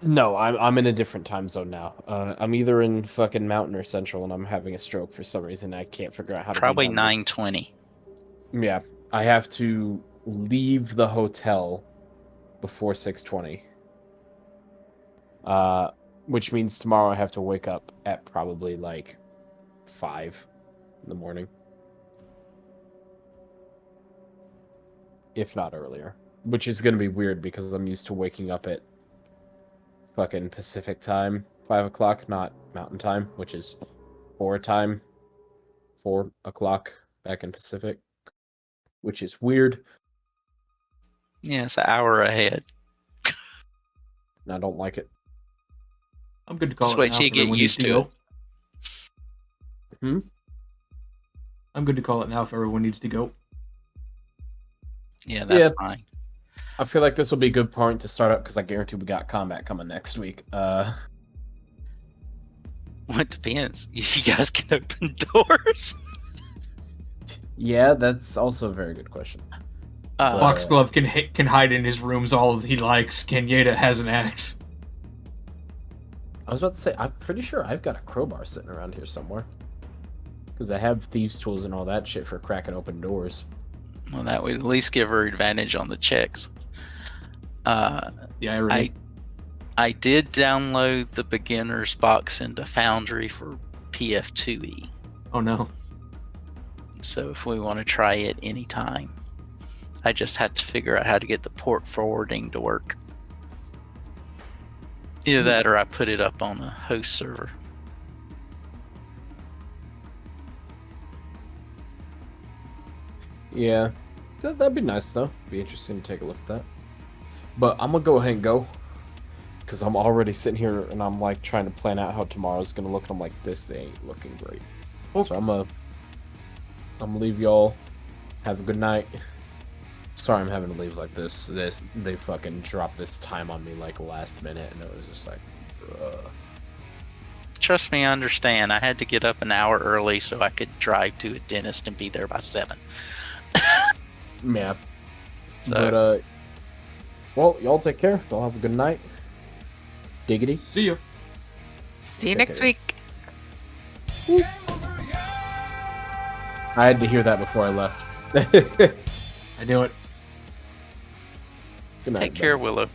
B: No, I'm in a different time zone now. I'm either in fucking Mountain or Central, and I'm having a stroke for some reason. I can't figure out how to.
C: Probably
B: read numbers.
C: 9:20.
B: Yeah, I have to leave the hotel before 6:20. Which means tomorrow I have to wake up at probably like 5 in the morning, if not earlier. Which is gonna be weird because I'm used to waking up at fucking Pacific time, 5 o'clock, not Mountain time, which is 4 o'clock back in Pacific, which is weird.
C: Yeah, it's an hour ahead.
B: And I don't like it.
A: I'm good to call
C: Just
A: it
C: wait
A: now
C: till you
A: if
C: get
A: everyone needs
C: used
A: to
C: to
A: go.
C: it.
A: I'm good to call it now if everyone needs to go.
C: Yeah, that's
B: Yeah.
C: fine.
B: I feel like this will be a good point to start up because I guarantee we got combat coming next week.
C: Well, it depends. If you guys can open doors.
B: Yeah, that's also a very good question.
A: Foxglove can hide in his rooms all he likes. Kenyeda has an axe.
B: I was about to say, I'm pretty sure I've got a crowbar sitting around here somewhere. Because I have thieves' tools and all that shit for cracking open doors.
C: Well, that would at least give her advantage on the checks.
A: Yeah,
C: I did download the beginner's box into Foundry for PF2E.
A: Oh no.
C: So if we want to try it anytime, I just had to figure out how to get the port forwarding to work. Either that or I put it up on a host server.
B: Yeah. That'd be nice, though. Be interesting to take a look at that. But I'm gonna go ahead and go. Because I'm already sitting here and I'm like trying to plan out how tomorrow's gonna look. And I'm like, this ain't looking great.
A: Okay.
B: So I'm gonna leave y'all. Have a good night. Sorry I'm having to leave like this. They fucking dropped this time on me like last minute, and it was just like, ugh.
C: Trust me, I understand. I had to get up an hour early so I could drive to a dentist and be there by 7.
B: Yeah.
C: So,
B: But well, y'all take care. Y'all have a good night. Diggity.
A: See ya.
I: see you
B: Take
I: next
B: care.
I: week.
B: I had to hear that before I left.
A: I knew it.
B: Good night,
C: take care,
B: everybody.
C: Willow.